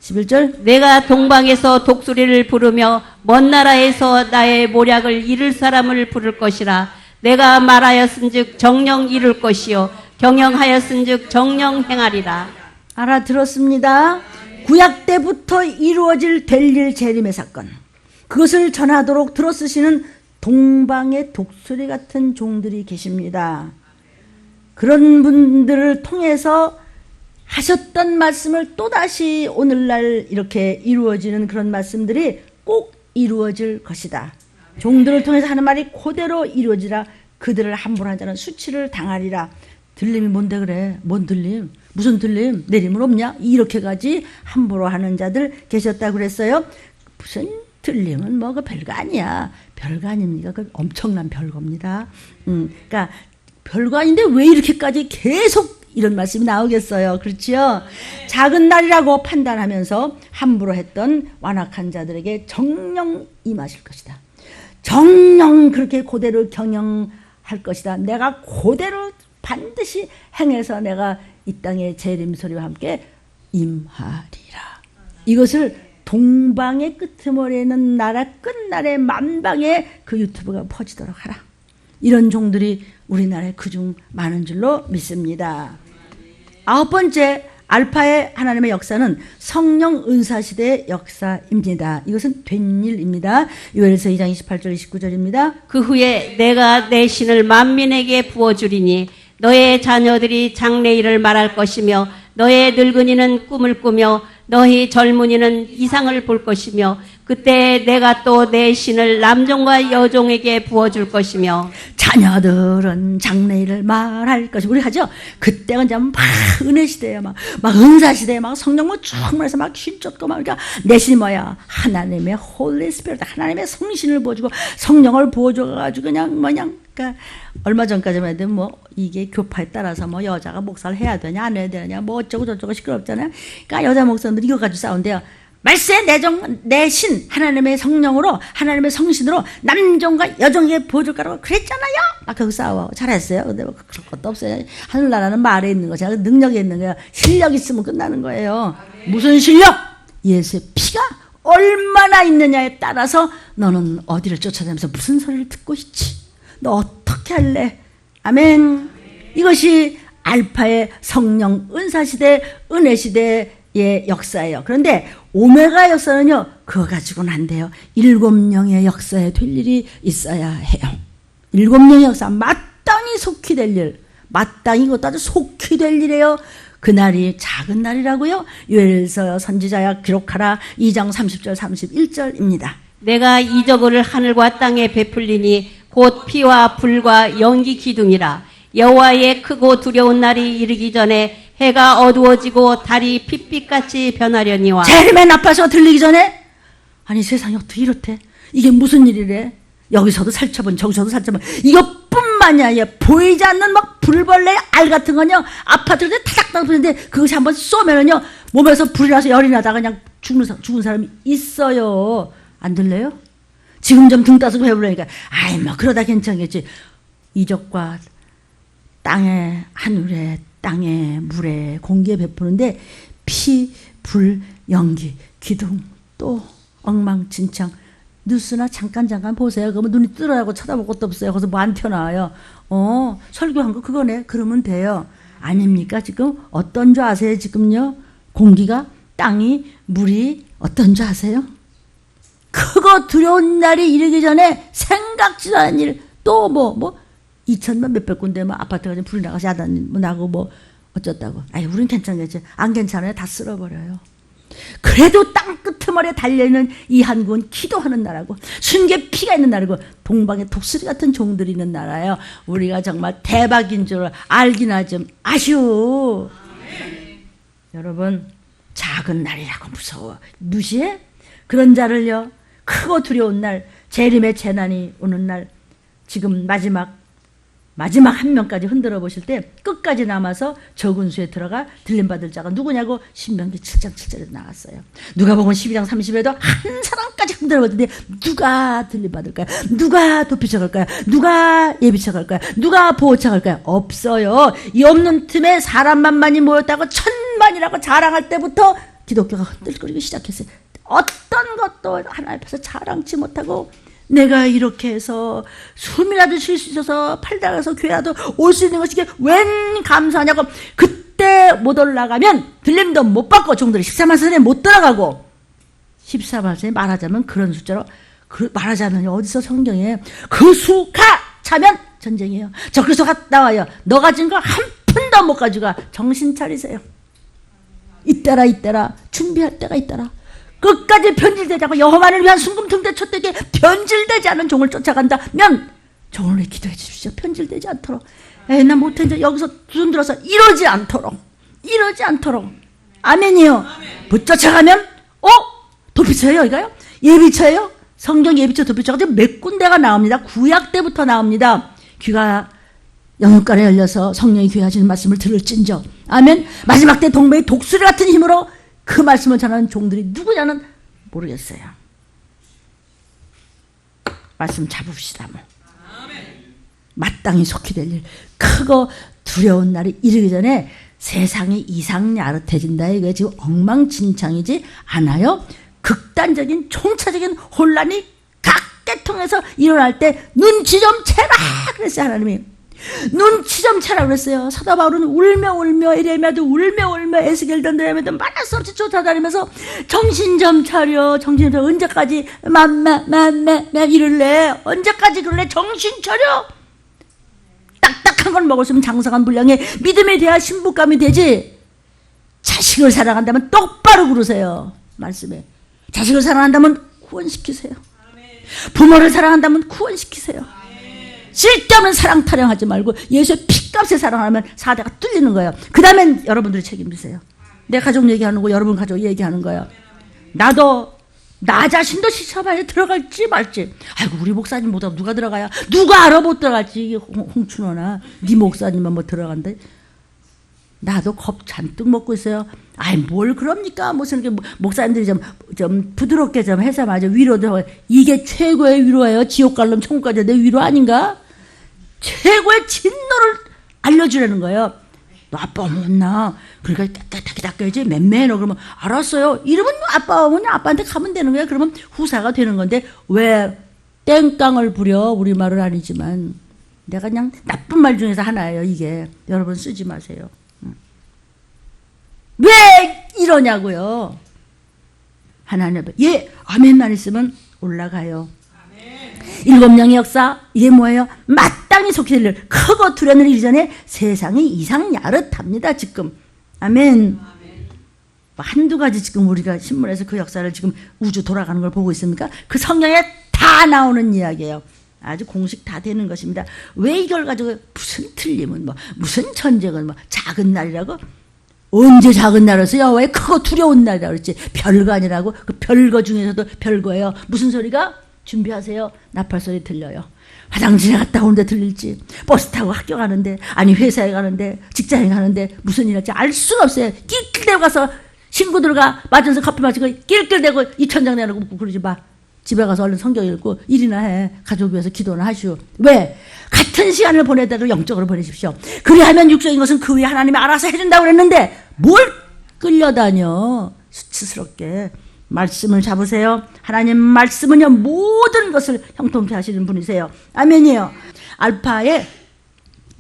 11절 내가 동방에서 독수리를 부르며 먼 나라에서 나의 모략을 이룰 사람을 부를 것이라. 내가 말하였은즉 정령 이룰 것이요 경영하였은즉 정령 행하리라. 알아들었습니다. 구약 때부터 이루어질 될 일 재림의 사건, 그것을 전하도록 들어쓰시는 동방의 독수리 같은 종들이 계십니다. 그런 분들을 통해서 하셨던 말씀을 또다시 오늘날 이렇게 이루어지는 그런 말씀들이 꼭 이루어질 것이다. 종들을 통해서 하는 말이 그대로 이루어지라. 그들을 함부로 한 자는 수치를 당하리라. 들림이 뭔데 그래? 뭔 들림? 무슨 들림? 내림은 없냐? 이렇게까지 함부로 하는 자들 계셨다고 그랬어요. 무슨 들림은 뭐 그 별거 아니야. 별거 아닙니까? 그 엄청난 별거입니다. 그러니까 별거 아닌데 왜 이렇게까지 계속 이런 말씀이 나오겠어요. 그렇죠? 작은 날이라고 판단하면서 함부로 했던 완악한 자들에게 정령 임하실 것이다. 정령 그렇게 그대로 경영할 것이다. 내가 그대로 반드시 행해서 내가 이 땅의 재림소리와 함께 임하리라. 이것을 동방의 끄트머리에 있는 나라 끝날의 만방에 그 유튜브가 퍼지도록 하라. 이런 종들이 우리나라에 그중 많은 줄로 믿습니다. 9번째, 알파의 하나님의 역사는 성령 은사시대의 역사입니다. 이것은 된 일입니다. 요엘서 2장 28절 29절입니다. 그 후에 내가 내 신을 만민에게 부어주리니 너의 자녀들이 장래일을 말할 것이며 너의 늙은이는 꿈을 꾸며 너희 젊은이는 이상을 볼 것이며 그때 내가 또 내 신을 남종과 여종에게 부어줄 것이며 자녀들은 장래일을 말할 것이 우리 하죠. 그때가 이제 막 은혜 시대에 막 은사 시대에 막 성령 뭐 충만해서 막 휘젓고 막 그러니까 내 신이 뭐야? 하나님의 홀리 스피릿, 하나님의 성신을 부어주고 성령을 부어줘가지고 그냥 그러니까 얼마 전까지만 해도 뭐 이게 교파에 따라서 뭐 여자가 목사를 해야 되냐 안 해야 되냐 뭐 어쩌고 저쩌고 시끄럽잖아요. 그러니까 여자 목사님들이 이거 가지고 싸운대요. 말세 내 신 하나님의 성령으로 하나님의 성신으로 남종과 여종에게 부어줄 거라고 그랬잖아요. 막 거기 싸워. 잘했어요. 근데 뭐 그런 것도 없어요. 하늘나라는 말에 있는 거죠. 능력에 있는 거예요. 실력 있으면 끝나는 거예요. 무슨 실력? 예수의 피가 얼마나 있느냐에 따라서 너는 어디를 쫓아다니면서 무슨 소리를 듣고 있지? 너 어떻게 할래? 아멘. 이것이 알파의 성령 은사시대 은혜시대의 역사예요. 그런데 오메가 역사는요, 그거 가지고는 안 돼요. 7영의 역사에 될 일이 있어야 해요. 7영의 역사, 마땅히 속히 될 일, 마땅히 이것도 아주 속히 될 일이에요. 그날이 작은 날이라고요. 요엘서 선지자야 기록하라 2장 30절 31절입니다. 내가 이적을 하늘과 땅에 베풀리니 곧 피와 불과 연기 기둥이라. 여호와의 크고 두려운 날이 이르기 전에 해가 어두워지고 달이 핏빛같이 변하려니와. 재림의 나빠서 들리기 전에 아니 세상이 어떻게 이렇대? 이게 무슨 일이래? 여기서도 살처분 저기서도 살처분 이것뿐만이 아니라 보이지 않는 막 불벌레 알 같은 건요 아파트에 타닥타닥 부는데 그것이 한번 쏘면은요 몸에서 불이 나서 열이 나다가 그냥 죽은 사람이 있어요. 안 들려요? 지금 좀 등 따서 배부르니까 아이 뭐 그러다 괜찮겠지. 이적과 땅에 하늘에 땅에 물에 공기에 베푸는데 피, 불, 연기, 기둥 또 엉망진창 뉴스나 잠깐 보세요. 그러면 눈이 뜨라고 쳐다볼 것도 없어요. 거기서 뭐 안 튀어나와요. 설교한 거 그거네. 그러면 돼요. 아닙니까? 지금 어떤 줄 아세요? 지금요 공기가 땅이 물이 어떤 줄 아세요? 크고 두려운 날이 이르기 전에 생각지도 않은 일 또 뭐 2천만 몇백 군데 뭐 아파트가 좀 불이 나가서 야단 뭐 나고 뭐 어쩌다고. 아이 우린 괜찮겠지. 안 괜찮아요. 다 쓸어버려요. 그래도 땅 끄트머리에 달려있는 이 한국은 기도하는 나라고 순개 피가 있는 나라고 동방에 독수리 같은 종들이 있는 나라예요. 우리가 정말 대박인 줄 알기나 좀 아쉬워. 여러분 작은 날이라고 무서워. 무시해? 그런 자를요 크고 두려운 날 재림의 재난이 오는 날 지금 마지막 한 명까지 흔들어 보실 때 끝까지 남아서 적은 수에 들어가 들림받을 자가 누구냐고 신명기 7장 7절에도 나왔어요. 누가복음 12장 30에도 한 사람까지 흔들어 봤는데 누가 들림받을까요? 누가 도피쳐갈까요? 누가 예비쳐갈까요? 누가 보호쳐갈까요? 없어요. 이 없는 틈에 사람만 많이 모였다고 천만이라고 자랑할 때부터 기독교가 흔들거리기 시작했어요. 어떤 것도 하나님 앞에서 자랑치 못하고 내가 이렇게 해서 숨이라도 쉴 수 있어서 팔다가서 교회라도 올 수 있는 것이 웬 감사하냐고. 그때 못 올라가면 들림도 못 받고 종들이 14만 선에 못 들어가고 14만 선에 말하자면 그런 숫자로 말하자면 어디서 성경에 그 수가 차면 전쟁이에요. 저 그래서 갔다 와요. 너 가진 거 한 푼도 못 가져가. 정신 차리세요. 이때라 준비할 때가 있더라. 끝까지 변질되지 않고 여호와를 위한 순금 등대 촛대기에 변질되지 않은 종을 쫓아간다면 종을 위해 기도해 주십시오. 변질되지 않도록. 에이, 나 못해. 이제 여기서 손 들어서 이러지 않도록. 아멘이요. 붙쫓아가면 도피처예요 이거요? 예비처예요? 성경 예비처 도피처가 지금 몇 군데가 나옵니다. 구약 때부터 나옵니다. 귀가 영육간에 열려서 성령이 귀에 하시는 말씀을 들을진저. 아멘. 마지막 때 동매의 독수리 같은 힘으로 그 말씀을 전하는 종들이 누구냐는 모르겠어요. 말씀 잡읍시다 뭐. 마땅히 속히 될 일, 크고 두려운 날이 이르기 전에 세상이 이상야릇해진다. 이게 지금 엉망진창이지 않아요? 극단적인 총체적인 혼란이 각 계통에서 일어날 때 눈치 좀 채라 그랬어요. 하나님이 눈치 좀 채라 그랬어요. 사도 바울은 울며 에레미야도 울며 에스겔도 느헤미야도 말할 수 없이 쫓아다니면서 정신 좀 차려. 언제까지 이럴래? 언제까지 그럴래? 정신 차려. 딱딱한 걸 먹었으면 장성한 분량의 믿음에 대한 신부감이 되지. 자식을 사랑한다면 똑바로 그러세요. 말씀에 자식을 사랑한다면 구원시키세요. 부모를 사랑한다면 구원시키세요. 쓸데없는 사랑 타령하지 말고 예수의 피값에 사랑하면 사대가 뚫리는 거예요. 그 다음엔 여러분들이 책임지세요. 내 가족 얘기하는 거 여러분 가족 얘기하는 거예요. 나도 나 자신도 시험에 들어갈지 말지. 아이고 우리 목사님보다 누가 들어가야 누가 알아 못 들어갈지. 홍춘호나 네 목사님만 뭐 들어간대. 나도 겁 잔뜩 먹고 있어요. 아이 뭘 그럽니까? 무슨 이렇게 목사님들이 좀 부드럽게 좀 해서 맞아 위로도 이게 최고의 위로예요. 지옥 갈놈 천국 가자 내 위로 아닌가? 최고의 진노를 알려주라는 거예요. 너 아빠 못나 그러니까 깨끗하게 닦아야지 맴매 너 그러면 알았어요. 이러면 아빠 오면 아빠한테 가면 되는 거야. 그러면 후사가 되는 건데 왜 땡깡을 부려 우리말은 아니지만 내가 그냥 나쁜 말 중에서 하나예요. 이게 여러분 쓰지 마세요. 왜 이러냐고요. 하나님 아멘만 있으면 올라가요. 일곱 명의 역사 이게 뭐예요? 마땅히 속히 될 일, 크고 두려운 일 이전에 세상이 이상야릇합니다. 지금 아멘. 한두 가지 지금 우리가 신문에서 그 역사를 지금 우주 돌아가는 걸 보고 있습니까? 그 성경에 다 나오는 이야기예요. 아주 공식 다 되는 것입니다. 왜 이걸 가지고 무슨 틀림은 무슨 전쟁은 작은 날이라고? 언제 작은 날이었어? 여호와의 크고 두려운 날이라고 그랬지. 별거 아니라고. 그 별거 중에서도 별거예요. 무슨 소리가? 준비하세요. 나팔 소리 들려요. 화장실에 갔다 오는데 들릴지, 버스 타고 학교 가는데, 아니 회사에 가는데, 직장에 가는데 무슨 일 할지 알 수가 없어요. 낄낄대고 가서 친구들과 맞으면서 커피 마시고 낄낄대고 입천장 내놓고 그러지 마. 집에 가서 얼른 성경 읽고 일이나 해. 가족 위해서 기도나 하시오. 왜? 같은 시간을 보내더라도 영적으로 보내십시오. 그리하면 육적인 것은 그 위에 하나님이 알아서 해준다고 그랬는데 뭘 끌려다녀 수치스럽게. 말씀을 잡으세요. 하나님 말씀은요 모든 것을 형통케 하시는 분이세요. 아멘이에요. 알파의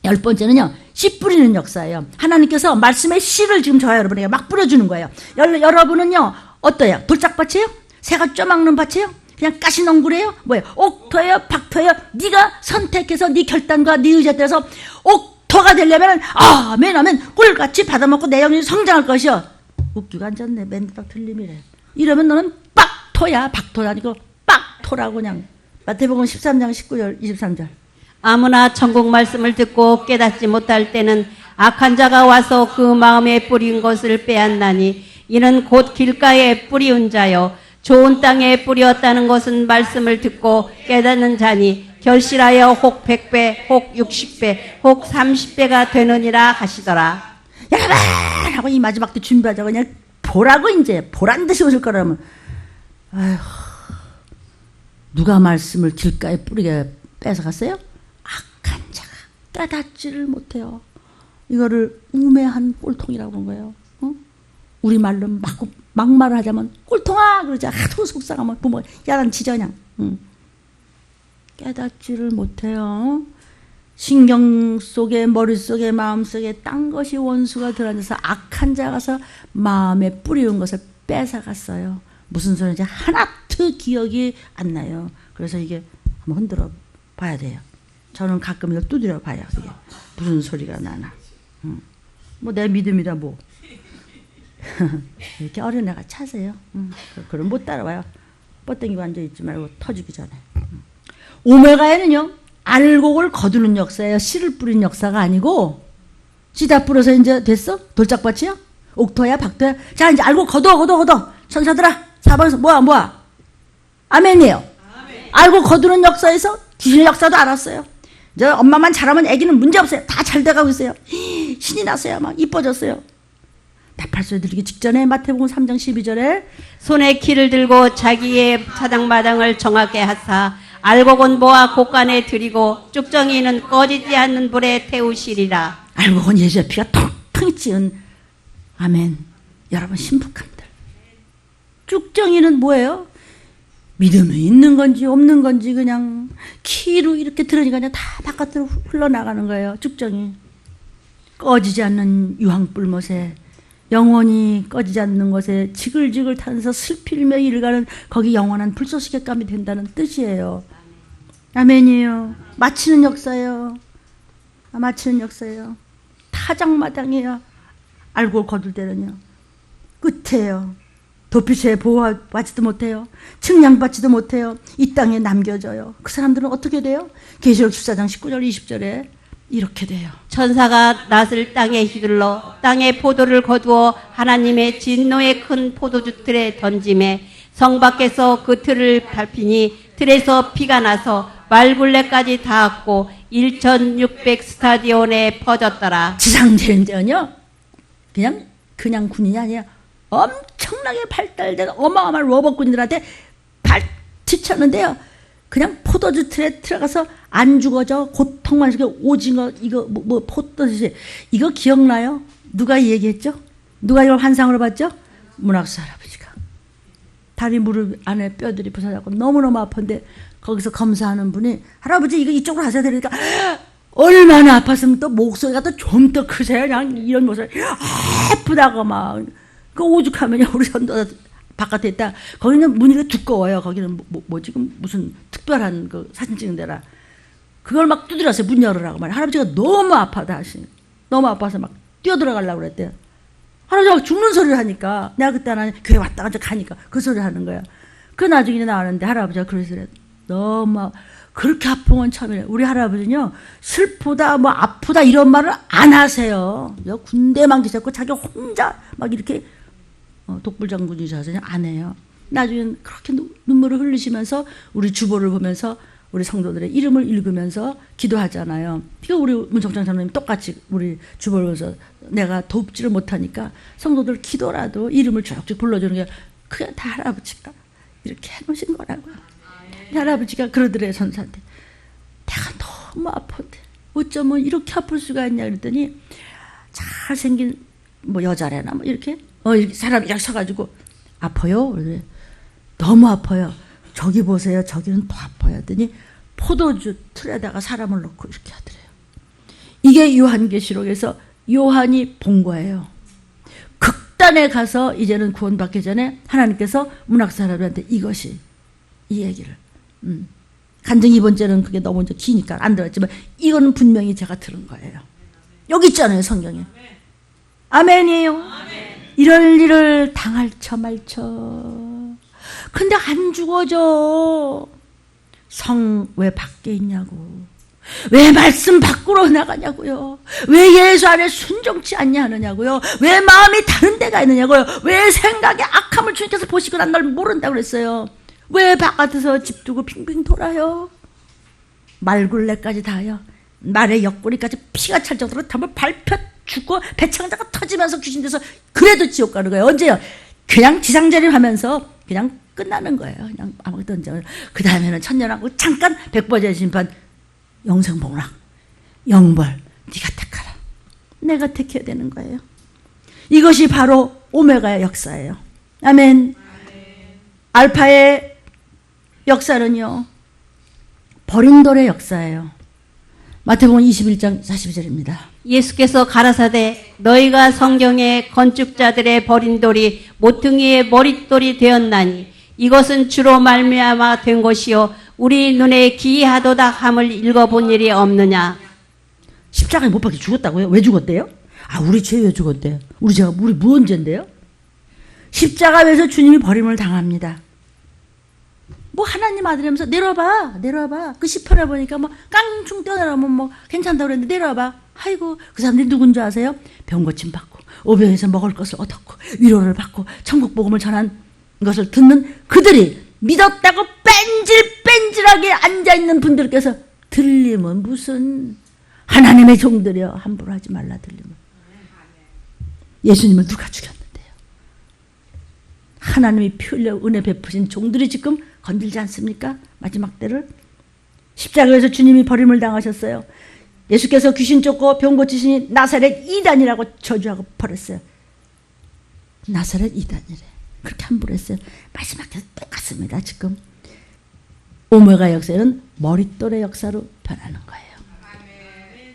10번째는요 씨 뿌리는 역사예요. 하나님께서 말씀의 씨를 지금 저와 여러분에게 막 뿌려주는 거예요. 여러분은요 어떠해요? 돌짝밭이에요? 새가 쪼막는 밭이에요? 그냥 가시농구래요? 뭐예요? 옥토예요? 박토예요? 네가 선택해서 네 결단과 네 의지에 따라서 옥토가 되려면 아멘 꿀같이 받아먹고 내 영이 성장할 것이요. 웃기고 앉았네. 맨딱 틀림이래. 이러면 너는 빡토야. 박토야 아니고 빡토라고 그냥. 마태복음 13장 19절 23절. 아무나 천국 말씀을 듣고 깨닫지 못할 때는 악한 자가 와서 그 마음에 뿌린 것을 빼앗나니 이는 곧 길가에 뿌리운 자요 좋은 땅에 뿌렸다는 것은 말씀을 듣고 깨닫는 자니 결실하여 혹 100배 혹 60배 혹 30배가 되느니라 하시더라. 여러분 하고 이 마지막 때 준비하자고 그냥 보라고 이제 보란 듯이 오실 거라면 아휴 누가 말씀을 길가에 뿌리게 뺏어갔어요? 악한 자가 깨닫지를 못해요. 이거를 우매한 꼴통이라고 그런 거예요. 우리말로 막말을 하자면 꼴통아 그러자. 하도 속상하면 부모 야단 치자 그냥. 깨닫지를 못해요. 신경 속에 머릿속에 마음속에 딴 것이 원수가 들어앉아서 악한 자가 가서 마음에 뿌리운 것을 뺏어갔어요. 무슨 소리인지 하나도 기억이 안 나요. 그래서 이게 한번 흔들어 봐야 돼요. 저는 가끔 이걸 두드려 봐요. 이게 무슨 소리가 나나. 뭐 내 믿음이다 뭐. 이렇게 어린애가 차세요. 그럼 못 따라와요. 뻗댕기고 앉아있지 말고 터지기 전에. 오메가에는요, 알곡을 거두는 역사예요. 씨를 뿌리는 역사가 아니고, 씨 다 뿌려서 이제 됐어? 돌짝밭이야? 옥토야? 박토야? 자, 이제 알곡 걷어. 천사들아, 4번에서 뭐야? 아멘이에요. 아멘. 알곡 거두는 역사에서 귀신의 역사도 알았어요. 이제 엄마만 잘하면 애기는 문제 없어요. 다 잘 돼가고 있어요. 신이 났어요. 막 이뻐졌어요. 나팔소리 들리기 직전에 마태복음 3장 12절에 손에 키를 들고 자기의 사장마당을 정하게 하사 알곡은 모아 곳간에 들이고 쭉정이는 꺼지지 않는 불에 태우시리라. 알곡은 예수의 피가 텅텅 찌은 아멘. 여러분 신부감들. 쭉정이는 뭐예요? 믿음이 있는 건지 없는 건지 그냥 키로 이렇게 들으니까 그냥 다 바깥으로 흘러나가는 거예요. 쭉정이. 꺼지지 않는 유황불못에 영원히 꺼지지 않는 것에 지글지글 타면서 슬피며 일가는 거기 영원한 불쏘시개감이 된다는 뜻이에요. 아멘이에요. 마치는 역사예요. 마치는 역사예요. 타작마당이에요. 알고 거둘 때는요. 끝이에요. 도피처에 보호받지도 못해요. 측량받지도 못해요. 이 땅에 남겨져요. 그 사람들은 어떻게 돼요? 계시록 14장 19절 20절에 이렇게 돼요. 천사가 낫을 땅에 휘둘러 땅에 포도를 거두어 하나님의 진노의 큰 포도주 틀에 던짐에 성 밖에서 그 틀을 밟히니 틀에서 피가 나서 말굴레까지 닿았고 1600 스타디온에 퍼졌더라. 지상제는요 그냥 군인이 아니에요. 엄청나게 발달된 어마어마한 로봇군들한테 발치쳤는데요. 그냥 포도주 틀에 들어가서 안 죽어져 고통만 속에 오징어 이거 포도주 이거 기억나요? 누가 얘기했죠? 누가 이걸 환상으로 봤죠? 문학수 할아버지가 다리 무릎 안에 뼈들이 부서졌고 너무너무 아픈데 거기서 검사하는 분이 할아버지 이거 이쪽으로 하셔야 되니까 얼마나 아팠으면 또 목소리가 또 좀 더 크세요. 그냥 이런 목소리 아프다고 막 그 오죽하면요 우리 전도 바깥에 있다. 거기는 문이 두꺼워요. 거기는 지금 무슨 특별한 그 사진 찍는 데라. 그걸 막 두드렸어요. 문 열으라고 말이야. 할아버지가 너무 아파다 하시니. 너무 아파서 막 뛰어들어가려고 그랬대요. 할아버지가 막 죽는 소리를 하니까 내가 그때 하나 교회 왔다 갔다 가니까 그 소리를 하는 거야. 그 나중에 나왔는데 할아버지가 그래서 그래. 너무 그렇게 아픈 건 처음이에요. 우리 할아버지는요. 슬프다 뭐 아프다 이런 말을 안 하세요. 군대만 계셨고 자기 혼자 막 이렇게 독불장군이셔서 안 해요. 나중에 그렇게 눈물을 흘리시면서 우리 주보를 보면서 우리 성도들의 이름을 읽으면서 기도하잖아요. 그러니까 우리 문성장 장로님 똑같이 우리 주보를 보면서 내가 돕지를 못하니까 성도들 기도라도 이름을 쭉쭉 불러주는 게 그게 다 할아버지가 이렇게 해놓으신 거라고요. 할아버지가 그러더래요. 선사한테. 내가 너무 아픈데 어쩌면 이렇게 아플 수가 있냐 그랬더니 잘생긴 뭐 여자래나 뭐 이렇게 사람이 이렇게 서가지고 아파요? 그래. 너무 아파요. 저기 보세요. 저기는 더 아파요. 하더니 포도주 틀에다가 사람을 놓고 이렇게 하더래요. 이게 요한계시록에서 요한이 본 거예요. 극단에 가서 이제는 구원받기 전에 하나님께서 문학사람들한테 이것이 이 얘기를 간증 2번째는 그게 너무 이제 기니까 안 들었지만 이거는 분명히 제가 들은 거예요. 여기 있잖아요. 성경에. 아멘이에요. 아멘. 이럴 일을 당할처 말처. 근데 안 죽어져. 성 왜 밖에 있냐고. 왜 말씀 밖으로 나가냐고요. 왜 예수 안에 순종치 않냐 하느냐고요. 왜 마음이 다른 데가 있느냐고요. 왜 생각에 악함을 주님께서 보시고 난 널 모른다고 그랬어요. 왜 바깥에서 집 두고 빙빙 돌아요. 말굴레까지 닿아요. 말의 옆구리까지 피가 찰 정도로 한번 밟혀 죽고 배창자가 터지면서 귀신 돼서 그래도 지옥 가는 거예요. 언제요? 그냥 지상자리 하면서 그냥 끝나는 거예요. 그냥 아무것도 언제. 그 다음에는 천년왕국 잠깐 백보자 심판 영생복락 영벌 네가 택하라. 내가 택해야 되는 거예요. 이것이 바로 오메가의 역사예요. 아멘. 알파의 역사는요. 버린 돌의 역사예요. 마태복음 21장 42절입니다. 예수께서 가라사대 너희가 성경의 건축자들의 버린 돌이 모퉁이의 머릿돌이 되었나니 이것은 주로 말미암아 된 것이요 우리 눈에 기이하도다 함을 읽어본 일이 없느냐. 십자가에 못 박혀 죽었다고요? 왜 죽었대요? 우리 죄 왜 죽었대요? 우리 무언죄인데요? 십자가 위에서 주님이 버림을 당합니다. 뭐 하나님 아들이면서 내려와봐. 그 시편에 보니까 뭐 깡충 뛰어내려면 뭐 괜찮다고 그랬는데 내려와봐. 아이고 그 사람들이 누군 줄 아세요? 병 고침 받고 오병에서 먹을 것을 얻었고 위로를 받고 천국 복음을 전한 것을 듣는 그들이 믿었다고 뺀질뺀질하게 앉아있는 분들께서 들림은 무슨 하나님의 종들이여 함부로 하지 말라 들림은. 예수님을 누가 죽였는데요? 하나님이 피 흘려 은혜 베푸신 종들이 지금 건들지 않습니까? 마지막 때를. 십자가에서 주님이 버림을 당하셨어요. 예수께서 귀신 쫓고 병 고치시니 나사렛 이단이라고 저주하고 버렸어요. 나사렛 이단이래. 그렇게 함부로 했어요. 마지막 때도 똑같습니다. 지금 오메가 역사는 머릿돌의 역사로 변하는 거예요.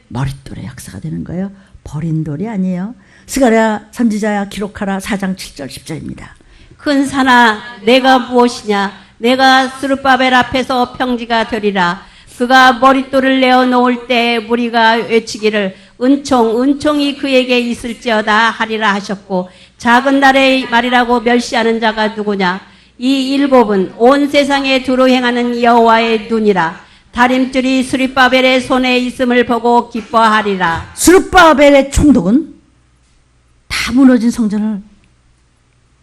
머릿돌의 역사가 되는 거예요. 버린 돌이 아니에요. 스가랴 선지자야 기록하라 4장 7절 10절입니다. 큰 산아 내가 무엇이냐 내가 스룹바벨 앞에서 평지가 되리라. 그가 머릿돌을 내어놓을 때 무리가 외치기를 은총이 그에게 있을지어다 하리라 하셨고 작은 날의 말이라고 멸시하는 자가 누구냐. 이 일곱은 온 세상에 두루 행하는 여호와의 눈이라. 다림줄이 스룹바벨의 손에 있음을 보고 기뻐하리라. 스룹바벨의 총독은 다 무너진 성전을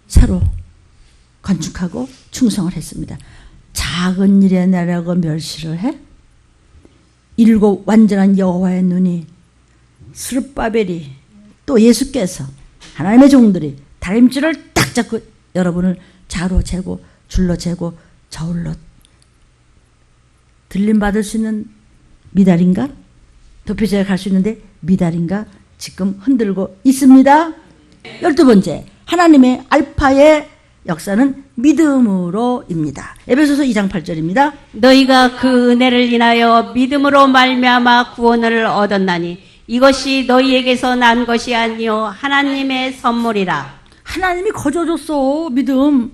새로 건축하고 충성을 했습니다. 작은 일에 나라고 멸시를 해? 일곱 완전한 여호와의 눈이 스룹바벨이 또 예수께서 하나님의 종들이 다림줄을 딱 잡고 여러분을 자로 재고 줄로 재고 저울로 들림 받을 수 있는 미달인가? 도표제가 갈 수 있는데 미달인가? 지금 흔들고 있습니다. 12번째, 하나님의 알파의 역사는 믿음으로입니다. 에베소서 2장 8절입니다. 너희가 그 은혜를 인하여 믿음으로 말미암아 구원을 얻었나니 이것이 너희에게서 난 것이 아니요 하나님의 선물이라. 하나님이 거저줬어. 믿음.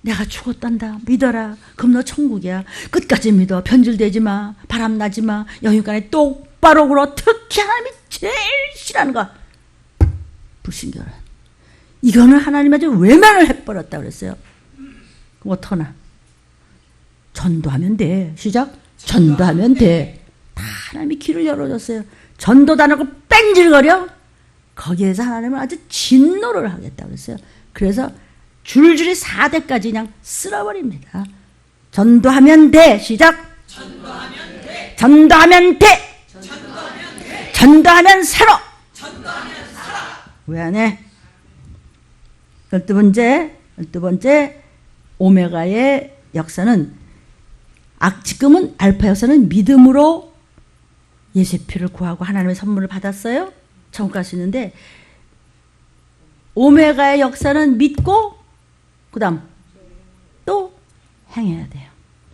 내가 죽었단다. 믿어라. 그럼 너 천국이야. 끝까지 믿어. 변질되지 마. 바람나지 마. 영육간에 똑바로 굴어. 특히 하나님이 제일 싫어하는 거 불신결혼. 이거는 하나님 아주 외면을 해버렸다 그랬어요. 그럼 어떡하나? 전도하면 돼. 시작. 전도하면 돼. 다 하나님이 길을 열어줬어요. 전도도 안 하고 뺀질거려? 거기에서 하나님은 아주 진노를 하겠다 그랬어요. 그래서 줄줄이 4대까지 그냥 쓸어버립니다. 전도하면 돼. 시작. 전도하면 돼. 전도하면 돼. 전도하면 돼. 전도하면 살아. 전도하면 살아. 왜 안 해? 12번째 오메가의 역사는 지금은 알파 역사는 믿음으로 예수의 피를 구하고 하나님의 선물을 받았어요. 천국 갈 수 있는데 오메가의 역사는 믿고 그 다음 또 행해야 돼요.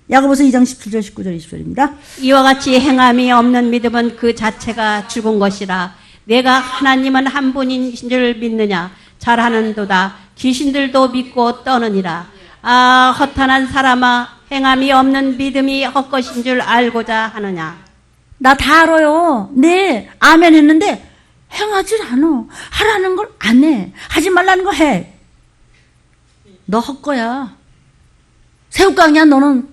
야고보서 2장 17절 19절 20절입니다. 이와 같이 행함이 없는 믿음은 그 자체가 죽은 것이라. 내가 하나님은 한 분인 줄 믿느냐. 잘하는도다. 귀신들도 믿고 떠느니라. 아 허탄한 사람아 행함이 없는 믿음이 헛것인 줄 알고자 하느냐. 나 다 알아요. 네 아멘 했는데 행하질 않아. 하라는 걸 안 해. 하지 말라는 거 해. 너 헛거야. 새우깡이야. 너는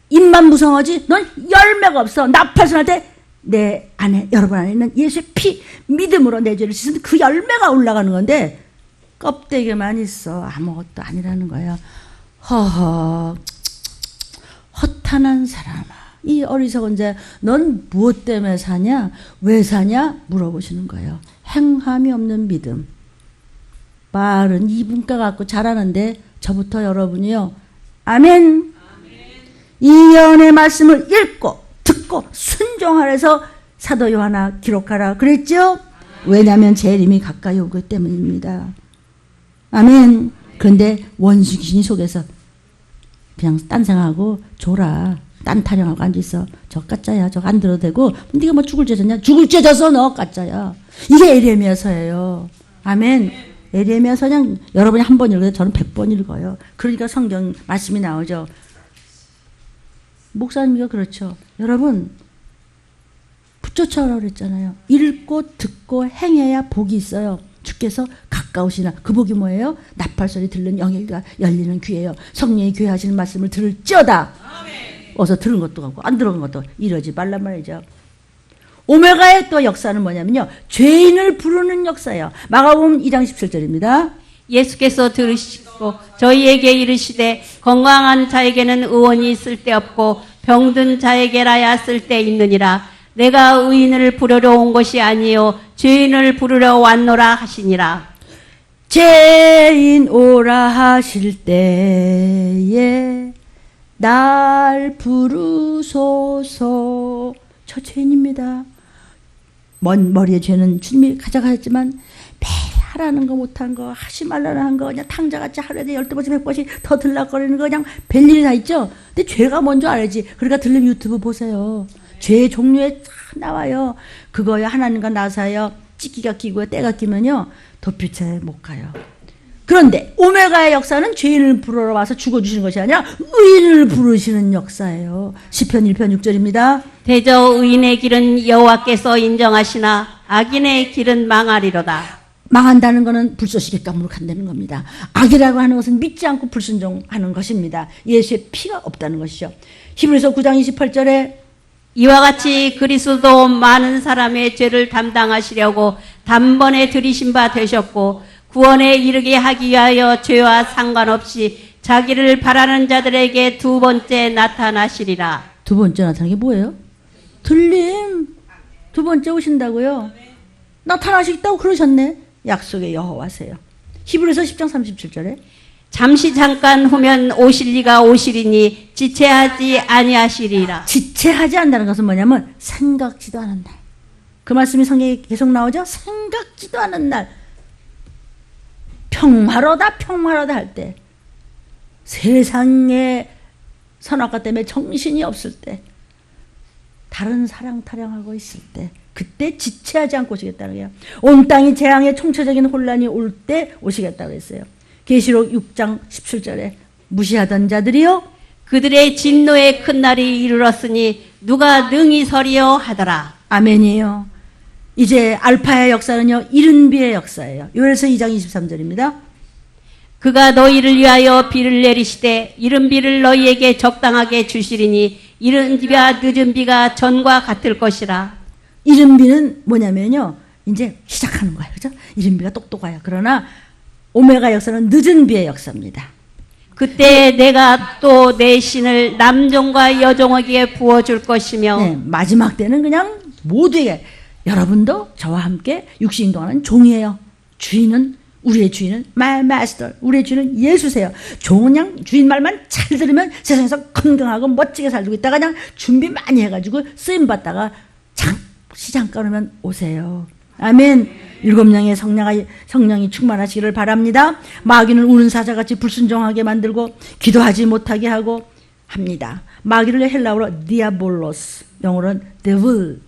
입만 무성하지. 넌 열매가 없어. 나팔선할 때 내 안에 여러분 안에 있는 예수의 피 믿음으로 내 죄를 씻은 그 열매가 올라가는 건데 껍데기만 있어. 아무것도 아니라는 거야. 허탄한 사람아. 이 어리석은 자, 넌 무엇 때문에 사냐? 왜 사냐? 물어보시는 거예요. 행함이 없는 믿음. 말은 이분과 갖고 잘하는데 저부터 여러분이요. 아멘. 이 예언의 말씀을 읽고 듣고 순종하라서 사도 요한아 기록하라 그랬죠? 왜냐하면 재림이 가까이 오기 때문입니다. 아멘. 그런데 원수 귀신이 속에서 그냥 딴 생각하고 줘라. 딴 타령하고 앉아있어. 저 가짜야. 저거 안 들어도 되고. 네가 뭐 죽을 죄 졌냐? 죽을 죄 졌어. 너 가짜야. 이게 에레미야서예요. 아멘. 에레미야서 그냥 여러분이 한 번 읽어도 저는 100번 읽어요. 그러니까 성경 말씀이 나오죠. 목사님이가 그렇죠. 여러분 붙여쳐라 그랬잖아요. 읽고 듣고 행해야 복이 있어요. 주께서 가까우시나. 그 복이 뭐예요? 나팔소리 들는 영예가 열리는 귀예요. 성령이 교회 하시는 말씀을 들을지어다. 어서 들은 것도 같고 안 들은 것도 이러지 말란 말이죠. 오메가의 또 역사는 뭐냐면요, 죄인을 부르는 역사예요. 마가복음 2장 17절입니다. 예수께서 들으시고 저희에게 이르시되 건강한 자에게는 의원이 쓸데없고 병든 자에게라야 쓸데있느니라. 내가 의인을 부르러 온 것이 아니요 죄인을 부르러 왔노라 하시니라. 죄인 오라 하실 때에 날 부르소서. 저 죄인입니다. 먼 머리에 죄는 주님이 가져가셨지만 매일 하라는 거 못한 거, 하지 말라는 한 거, 그냥 탕자같이 하루에 12번씩 100번씩 더 들락거리는 거, 그냥 별일이 다 있죠. 근데 죄가 뭔지 알지. 그러니까 들림 유튜브 보세요. 죄의 종류에 다 나와요. 그거요, 하나님과 나사요, 찢기가 끼고요, 때가 끼면요 도피처에 못 가요. 그런데 오메가의 역사는 죄인을 부르러 와서 죽어주시는 것이 아니라 의인을 부르시는 역사예요. 시편 1편 6절입니다. 대저 의인의 길은 여호와께서 인정하시나 악인의 길은 망하리로다. 망한다는 것은 불쏘시개 까무룩한다는 겁니다. 악이라고 하는 것은 믿지 않고 불순종하는 것입니다. 예수의 피가 없다는 것이죠. 히브리서 9장 28절에 이와 같이 그리스도도 많은 사람의 죄를 담당하시려고 단번에 들이신 바 되셨고 구원에 이르게 하기 위하여 죄와 상관없이 자기를 바라는 자들에게 두 번째 나타나시리라. 두 번째 나타나는 게 뭐예요? 들림. 두 번째 오신다고요? 나타나시겠다고 그러셨네. 약속의 여호와세요. 히브리서 10장 37절에 잠시 잠깐 후면 오실 리가 오시리니 지체하지 아니하시리라. 지체하지 않는다는 것은 뭐냐면 생각지도 않은 날. 그 말씀이 성경에 계속 나오죠. 생각지도 않은 날. 평화로다 평화로다 할 때, 세상의 선악과 때문에 정신이 없을 때, 다른 사랑 타령하고 있을 때, 그때 지체하지 않고 오시겠다는 거예요. 온 땅이 재앙의 총체적인 혼란이 올 때 오시겠다고 했어요. 계시록 6장 17절에 무시하던 자들이요 그들의 진노의 큰 날이 이르렀으니 누가 능히 서리요 하더라. 아멘이에요. 이제 알파의 역사는요 이른비의 역사예요. 요엘서 2장 23절입니다. 그가 너희를 위하여 비를 내리시되 이른 비를 너희에게 적당하게 주시리니 이른 비와 늦은 비가 전과 같을 것이라. 이른비는 뭐냐면요 이제 시작하는 거예요. 그죠? 이른비가 똑똑해요. 그러나 오메가 역사는 늦은 비의 역사입니다. 그때 내가 또 내 신을 남종과 여종에게 부어줄 것이며 네, 마지막 때는 그냥 모두에게, 여러분도 저와 함께 육신 동안은 종이에요. 주인은, 우리의 주인은 my master, 우리의 주인은 예수세요. 종은 그냥 주인 말만 잘 들으면 세상에서 건강하고 멋지게 살고 있다가 그냥 준비 많이 해가지고 쓰임 받다가 잠시 잠깐 오면 오세요. 아멘. 7명의 성령이 충만하시기를 바랍니다. 마귀는 우는 사자같이 불순종하게 만들고 기도하지 못하게 하고 합니다. 마귀를 헬라어로 디아볼로스, 영어로는 devil,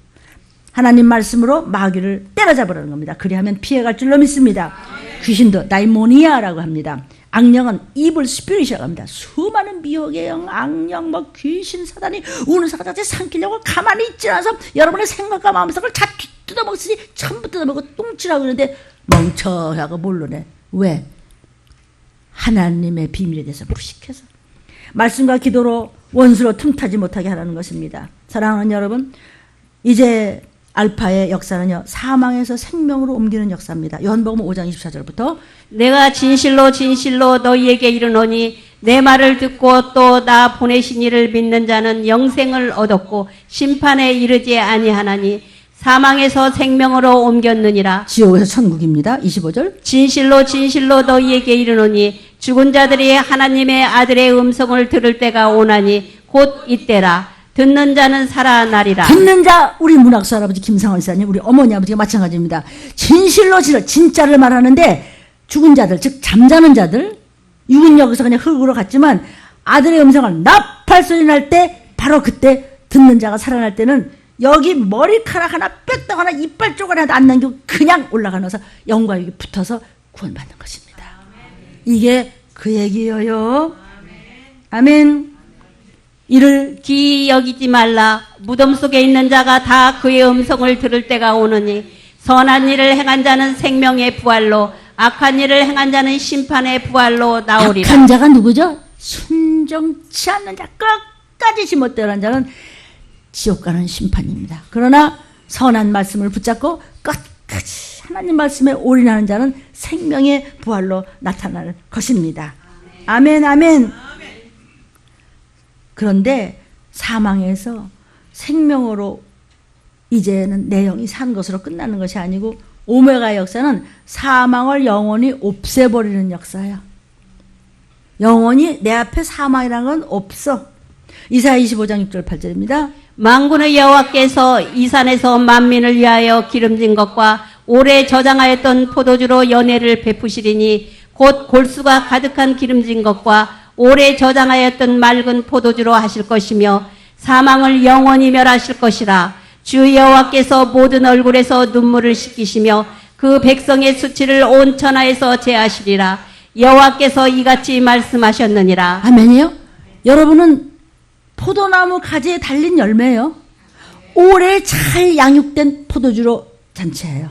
하나님 말씀으로 마귀를 때려잡으라는 겁니다. 그리하면 피해갈 줄로 믿습니다. 귀신도 다이모니아라고 합니다. 악령은 evil spirit이라고 합니다. 수많은 미혹의 영, 악령, 귀신, 사단이 우는 사자같이 삼키려고 가만히 있지 않아서 여러분의 생각과 마음속을 다 뜯어먹으니 전부 뜯어먹고 똥치라고 그러는데 멍청하고 모르네. 왜? 하나님의 비밀에 대해서 무식해서. 말씀과 기도로 원수로 틈타지 못하게 하라는 것입니다. 사랑하는 여러분, 이제 알파의 역사는요 사망에서 생명으로 옮기는 역사입니다. 요한복음 5장 24절부터 내가 진실로 진실로 너희에게 이르노니 내 말을 듣고 또 나 보내신 이를 믿는 자는 영생을 얻었고 심판에 이르지 아니하나니 사망에서 생명으로 옮겼느니라. 지옥에서 천국입니다. 25절 진실로 진실로 너희에게 이르노니 죽은 자들이 하나님의 아들의 음성을 들을 때가 오나니 곧 이때라. 듣는 자는 살아나리라. 듣는 자, 우리 문학수 할아버지 김상원 사님, 우리 어머니 아버지가 마찬가지입니다. 진실로 진짜를 말하는데 죽은 자들, 즉 잠자는 자들, 육은 여기서 그냥 흙으로 갔지만 아들의 음성을 나팔소리 날 때 바로 그때 듣는 자가 살아날 때는 여기 머리카락 하나 뺐다가 하나 이빨 쪼가리 하나 안 남기고 그냥 올라가면서 영과 육이 붙어서 구원받는 것입니다. 이게 그 얘기예요. 아멘. 이를 기이 여기지 말라. 무덤 속에 있는 자가 다 그의 음성을 들을 때가 오느니 선한 일을 행한 자는 생명의 부활로, 악한 일을 행한 자는 심판의 부활로 나오리라. 악한 자가 누구죠? 순종치 않는 자, 끝까지 지못대로한 자는 지옥 가는 심판입니다. 그러나 선한 말씀을 붙잡고 끝까지 하나님 말씀에 올인하는 자는 생명의 부활로 나타날 것입니다. 아멘, 아멘. 그런데 사망에서 생명으로 이제는 내 영이 산 것으로 끝나는 것이 아니고 오메가 역사는 사망을 영원히 없애버리는 역사예요. 영원히 내 앞에 사망이라는 건 없어. 이사야 25장 6절 8절입니다. 만군의 여호와께서 이 산에서 만민을 위하여 기름진 것과 오래 저장하였던 포도주로 연회를 베푸시리니 곧 골수가 가득한 기름진 것과 오래 저장하였던 맑은 포도주로 하실 것이며 사망을 영원히 멸하실 것이라. 주 여호와께서 모든 얼굴에서 눈물을 씻기시며 그 백성의 수치를 온 천하에서 제하시리라. 여호와께서 이같이 말씀하셨느니라. 아멘이요? 여러분은 포도나무 가지에 달린 열매예요. 오래 잘 양육된 포도주로 잔치해요.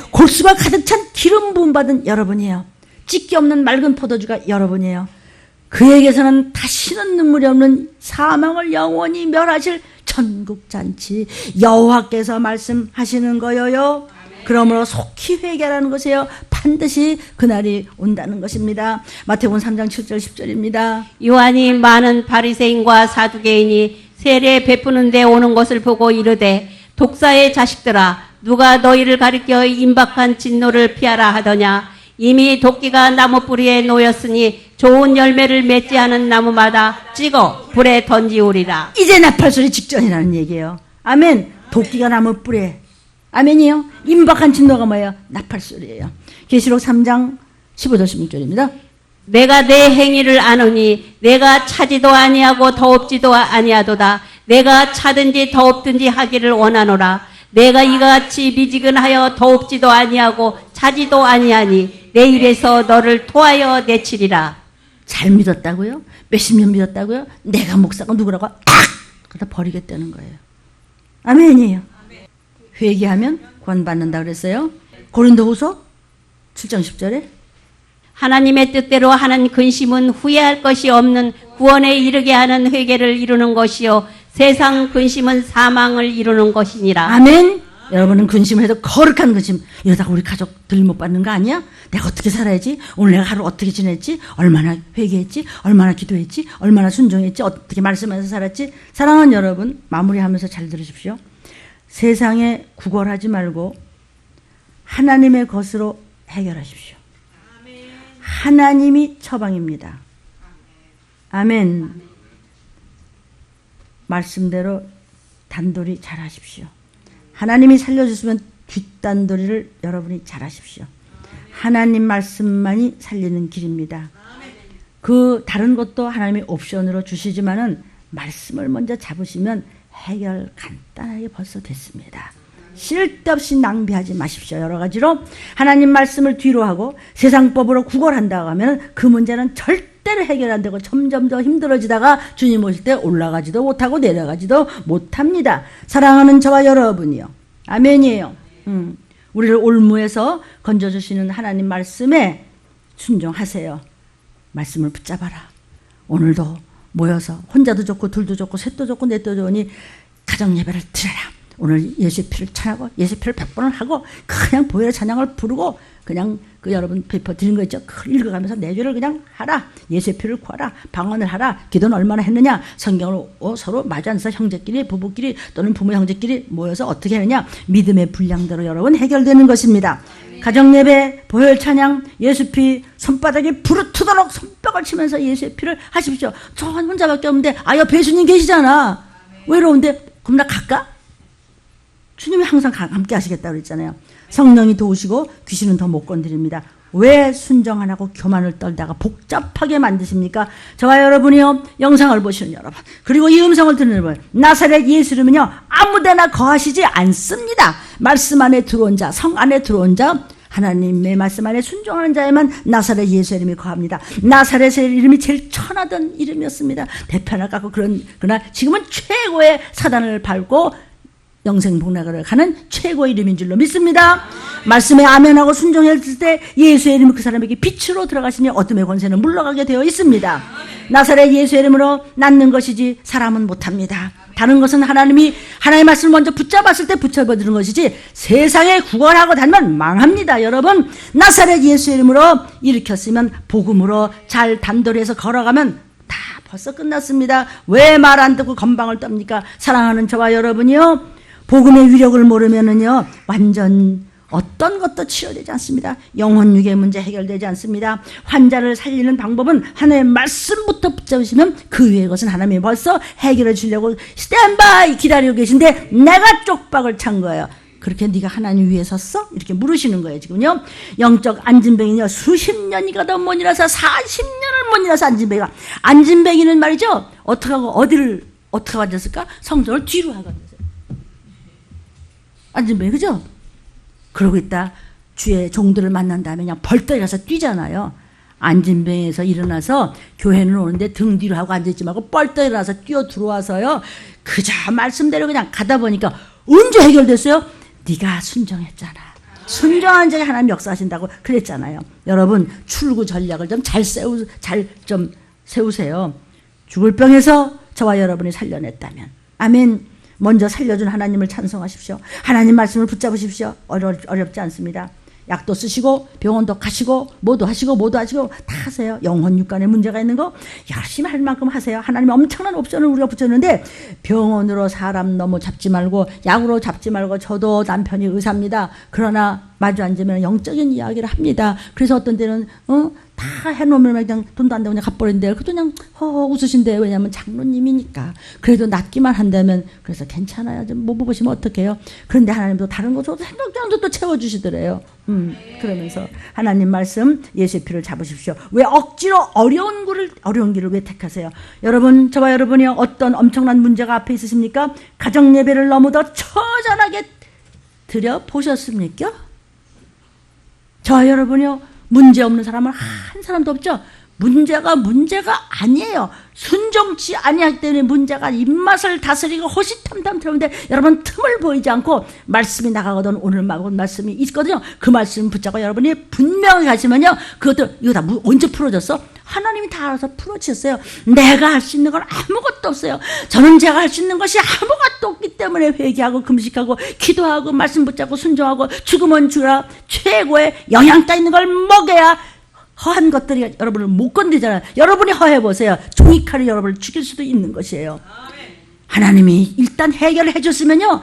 골수가 가득 찬 기름 부음 받은 여러분이에요. 찢기 없는 맑은 포도주가 여러분이에요. 그에게서는 다시는 눈물이 없는 사망을 영원히 멸하실 천국잔치 여호와께서 말씀하시는 거예요. 그러므로 속히 회개하라는 것이에요. 반드시 그날이 온다는 것입니다. 마태복음 3장 7절 10절입니다. 요한이 많은 바리새인과 사두개인이 세례 베푸는 데 오는 것을 보고 이르되 독사의 자식들아 누가 너희를 가리켜 임박한 진노를 피하라 하더냐. 이미 도끼가 나무 뿌리에 놓였으니 좋은 열매를 맺지 않은 나무마다 찍어 불에 던지우리라. 이제 나팔소리 직전이라는 얘기예요. 아멘. 도끼가 나무 뿌리에. 아멘이요. 임박한 진노가 뭐예요? 나팔소리예요. 계시록 3장 15절 16절입니다. 내가 내 행위를 아노니 내가 차지도 아니하고 더없지도 아니하도다. 내가 차든지 더없든지 하기를 원하노라. 내가 이같이 미지근하여 더없지도 아니하고 차지도 아니하니 내 입에서 너를 토하여 내치리라. 잘 믿었다고요? 몇십 년 믿었다고요? 내가 목사가 누구라고 그러다 버리겠다는 거예요. 아멘이에요. 회개하면 구원받는다 그랬어요. 고린도후서 7장 10절에 하나님의 뜻대로 하는 근심은 후회할 것이 없는 구원에 이르게 하는 회개를 이루는 것이요 세상 근심은 사망을 이루는 것이니라. 아멘. 여러분은 근심을 해도 거룩한 근심. 이러다가 우리 가족들 못 받는 거 아니야? 내가 어떻게 살아야지? 오늘 내가 하루 어떻게 지냈지? 얼마나 회개했지? 얼마나 기도했지? 얼마나 순종했지? 어떻게 말씀하면서 살았지? 사랑하는 여러분, 마무리하면서 잘 들으십시오. 세상에 구걸하지 말고 하나님의 것으로 해결하십시오. 하나님이 처방입니다. 아멘. 말씀대로 단돌이 잘하십시오. 하나님이 살려주시면 뒷단돌이를 여러분이 잘하십시오. 하나님 말씀만이 살리는 길입니다. 그 다른 것도 하나님이 옵션으로 주시지만은 말씀을 먼저 잡으시면 해결 간단하게 벌써 됐습니다. 쓸데없이 낭비하지 마십시오. 여러 가지로 하나님 말씀을 뒤로 하고 세상법으로 구걸한다고 하면 그 문제는 절대로 해결 안 되고 점점 더 힘들어지다가 주님 오실 때 올라가지도 못하고 내려가지도 못합니다. 사랑하는 저와 여러분이요. 아멘이에요. 우리를 올무에서 건져주시는 하나님 말씀에 순종하세요. 말씀을 붙잡아라. 오늘도 모여서 혼자도 좋고 둘도 좋고 셋도 좋고 넷도 좋으니 가정 예배를 드려라. 오늘 예수의 피를 찬하고 예수의 피를 100번을 하고 그냥 보혈의 찬양을 부르고 그냥 그 여러분 페이퍼 드린 거 있죠? 그걸 읽어가면서 내 죄를 그냥 하라. 예수의 피를 구하라. 방언을 하라. 기도는 얼마나 했느냐? 성경을 서로 마주 앉아서 형제끼리 부부끼리 또는 부모 형제끼리 모여서 어떻게 하느냐? 믿음의 분량대로 여러분 해결되는 것입니다. 가정 예배, 보혈 찬양, 예수 피 손바닥에 부르트도록 손뼉을 치면서 예수의 피를 하십시오. 저 혼자밖에 없는데 옆에 예수님 계시잖아. 외로운데 그럼 나 갈까? 주님이 항상 함께 하시겠다고 그랬잖아요. 성령이 도우시고 귀신은 더 못 건드립니다. 왜 순정 안 하고 교만을 떨다가 복잡하게 만드십니까? 저와 여러분이요, 영상을 보시는 여러분, 그리고 이 음성을 듣는 여러분, 나사렛 예수님은요 아무데나 거하시지 않습니다. 말씀 안에 들어온 자, 성 안에 들어온 자, 하나님의 말씀 안에 순종하는 자에만 나사렛 예수 이름이 거합니다. 나사렛의 이름이 제일 천하던 이름이었습니다. 대편을 깎고 그러나 지금은 최고의 사단을 밟고 영생복락을 가는 최고의 이름인 줄로 믿습니다. 말씀에 아멘하고 순종했을 때 예수의 이름은 그 사람에게 빛으로 들어가시니 어둠의 권세는 물러가게 되어 있습니다. 나사렛 예수의 이름으로 낫는 것이지 사람은 못합니다. 다른 것은 하나님의 말씀을 먼저 붙잡았을 때 붙잡아주는 것이지 세상에 구걸하고 다니면 망합니다. 여러분, 나사렛 예수의 이름으로 일으켰으면 복음으로 잘 단도리해서 걸어가면 다 벌써 끝났습니다. 왜 말 안 듣고 건방을 떱니까? 사랑하는 저와 여러분이요, 복음의 위력을 모르면은요 완전 어떤 것도 치료되지 않습니다. 영혼 육의 문제 해결되지 않습니다. 환자를 살리는 방법은 하나님의 말씀부터 붙잡으시면 그 위의 것은 하나님이 벌써 해결해 주려고 스탠바이 기다리고 계신데 내가 쪽박을 찬 거예요. 그렇게 네가 하나님 위에 섰어? 이렇게 물으시는 거예요. 지금요, 영적 안진뱅이요, 수십 년이 가도 못 일어서 40년을 못 일어서 안진뱅이가, 안진뱅이는 말이죠, 어떻게 하고 어디를 어떻게 앉았을까? 성전을 뒤로 하고 앉았어요. 안진뱅이, 그죠? 그러고 있다 주의 종들을 만난 다음에 그냥 벌떡 일어나서 뛰잖아요. 안진뱅에서 일어나서 교회는 오는데 등 뒤로 하고 앉아있지 말고 벌떡 일어나서 뛰어 들어와서요, 그저 말씀대로 그냥 가다 보니까 언제 해결됐어요? 네가 순종했잖아. 순종한 자가 하나님 역사하신다고 그랬잖아요. 여러분, 출구 전략을 좀 잘 세우세요. 죽을 병에서 저와 여러분이 살려냈다면, 아멘. 먼저 살려준 하나님을 찬송하십시오. 하나님 말씀을 붙잡으십시오. 어렵지 않습니다. 약도 쓰시고 병원도 가시고 뭐도 하시고 다 하세요. 영혼 육간에 문제가 있는 거 열심히 할 만큼 하세요. 하나님이 엄청난 옵션을 우리가 붙였는데 병원으로 사람 너무 잡지 말고 약으로 잡지 말고, 저도 남편이 의사입니다. 그러나 마주 앉으면 영적인 이야기를 합니다. 그래서 어떤 때는 다 해놓으면 그냥 돈도 안 되고 그냥 갚버린대. 그래도 그냥 허허 웃으신대요. 왜냐하면 장로님이니까. 그래도 낫기만 한다면, 그래서 괜찮아요. 좀 못 보시면 어떡해요. 그런데 하나님도 다른 거 줘도 생각도 또 채워주시더래요. 그러면서 하나님 말씀, 예수의 피를 잡으십시오. 왜 억지로 어려운 길을 왜 택하세요? 여러분, 저와 여러분이 어떤 엄청난 문제가 앞에 있으십니까? 가정 예배를 너무도 처절하게 드려보셨습니까? 저와 여러분이요, 문제 없는 사람은 한 사람도 없죠. 문제가 아니에요. 순종치 아니할 때문에 문제가 입맛을 다스리고 호시탐탐 들었는데, 여러분 틈을 보이지 않고 말씀이 나가거든. 오늘 말씀이 있거든요. 그 말씀 붙잡고 여러분이 분명히 하시면요, 그것도 이거 다 언제 풀어졌어? 하나님이 다 알아서 풀어주셨어요. 내가 할 수 있는 건 아무것도 없어요. 저는 제가 할 수 있는 것이 아무것도 없기 때문에 회개하고 금식하고 기도하고 말씀 붙잡고 순종하고 죽으면 주라 최고의 영양가 있는 걸 먹여야, 허한 것들이 여러분을 못 건드리잖아요. 여러분이 허해보세요. 종이칼이 여러분을 죽일 수도 있는 것이에요. 하나님이 일단 해결을 해줬으면요,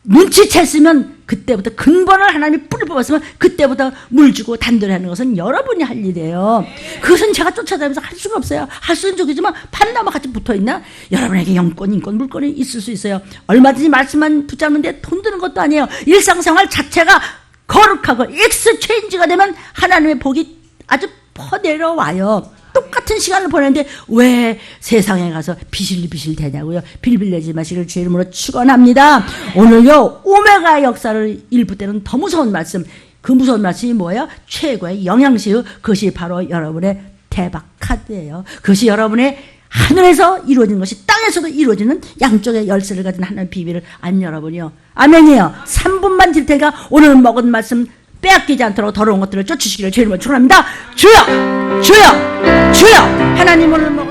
눈치챘으면 그때부터 근본을 하나님이 뿔 뽑았으면 그때부터 물 주고 단도리 하는 것은 여러분이 할 일이에요. 그것은 제가 쫓아다니면서 할 수가 없어요. 할 수는 좋겠지만 판나무 같이 붙어있나? 여러분에게 영권, 인권, 물권이 있을 수 있어요. 얼마든지 말씀만 붙잡는데 돈 드는 것도 아니에요. 일상생활 자체가 거룩하고 익스체인지가 되면 하나님의 복이 아주 퍼내려와요. 똑같은 시간을 보내는데 왜 세상에 가서 비실비실 되냐고요. 빌빌내지 마시길 주의 이름으로 축원합니다. 오늘요, 오메가 역사를 일부 때는 더 무서운 말씀, 그 무서운 말씀이 뭐예요? 최고의 영양시유, 그것이 바로 여러분의 대박 카드예요. 그것이 여러분의 하늘에서 이루어진 것이 땅에서도 이루어지는 양쪽의 열쇠를 가진 하나님의 비밀을 안 여러분이요. 아멘이에요. 3분만 들 테니까 오늘 먹은 말씀 빼앗기지 않도록 더러운 것들을 쫓으시기를 주의 이름으로 축원합니다. 주여! 주여! 주여! 하나님 오늘 먹은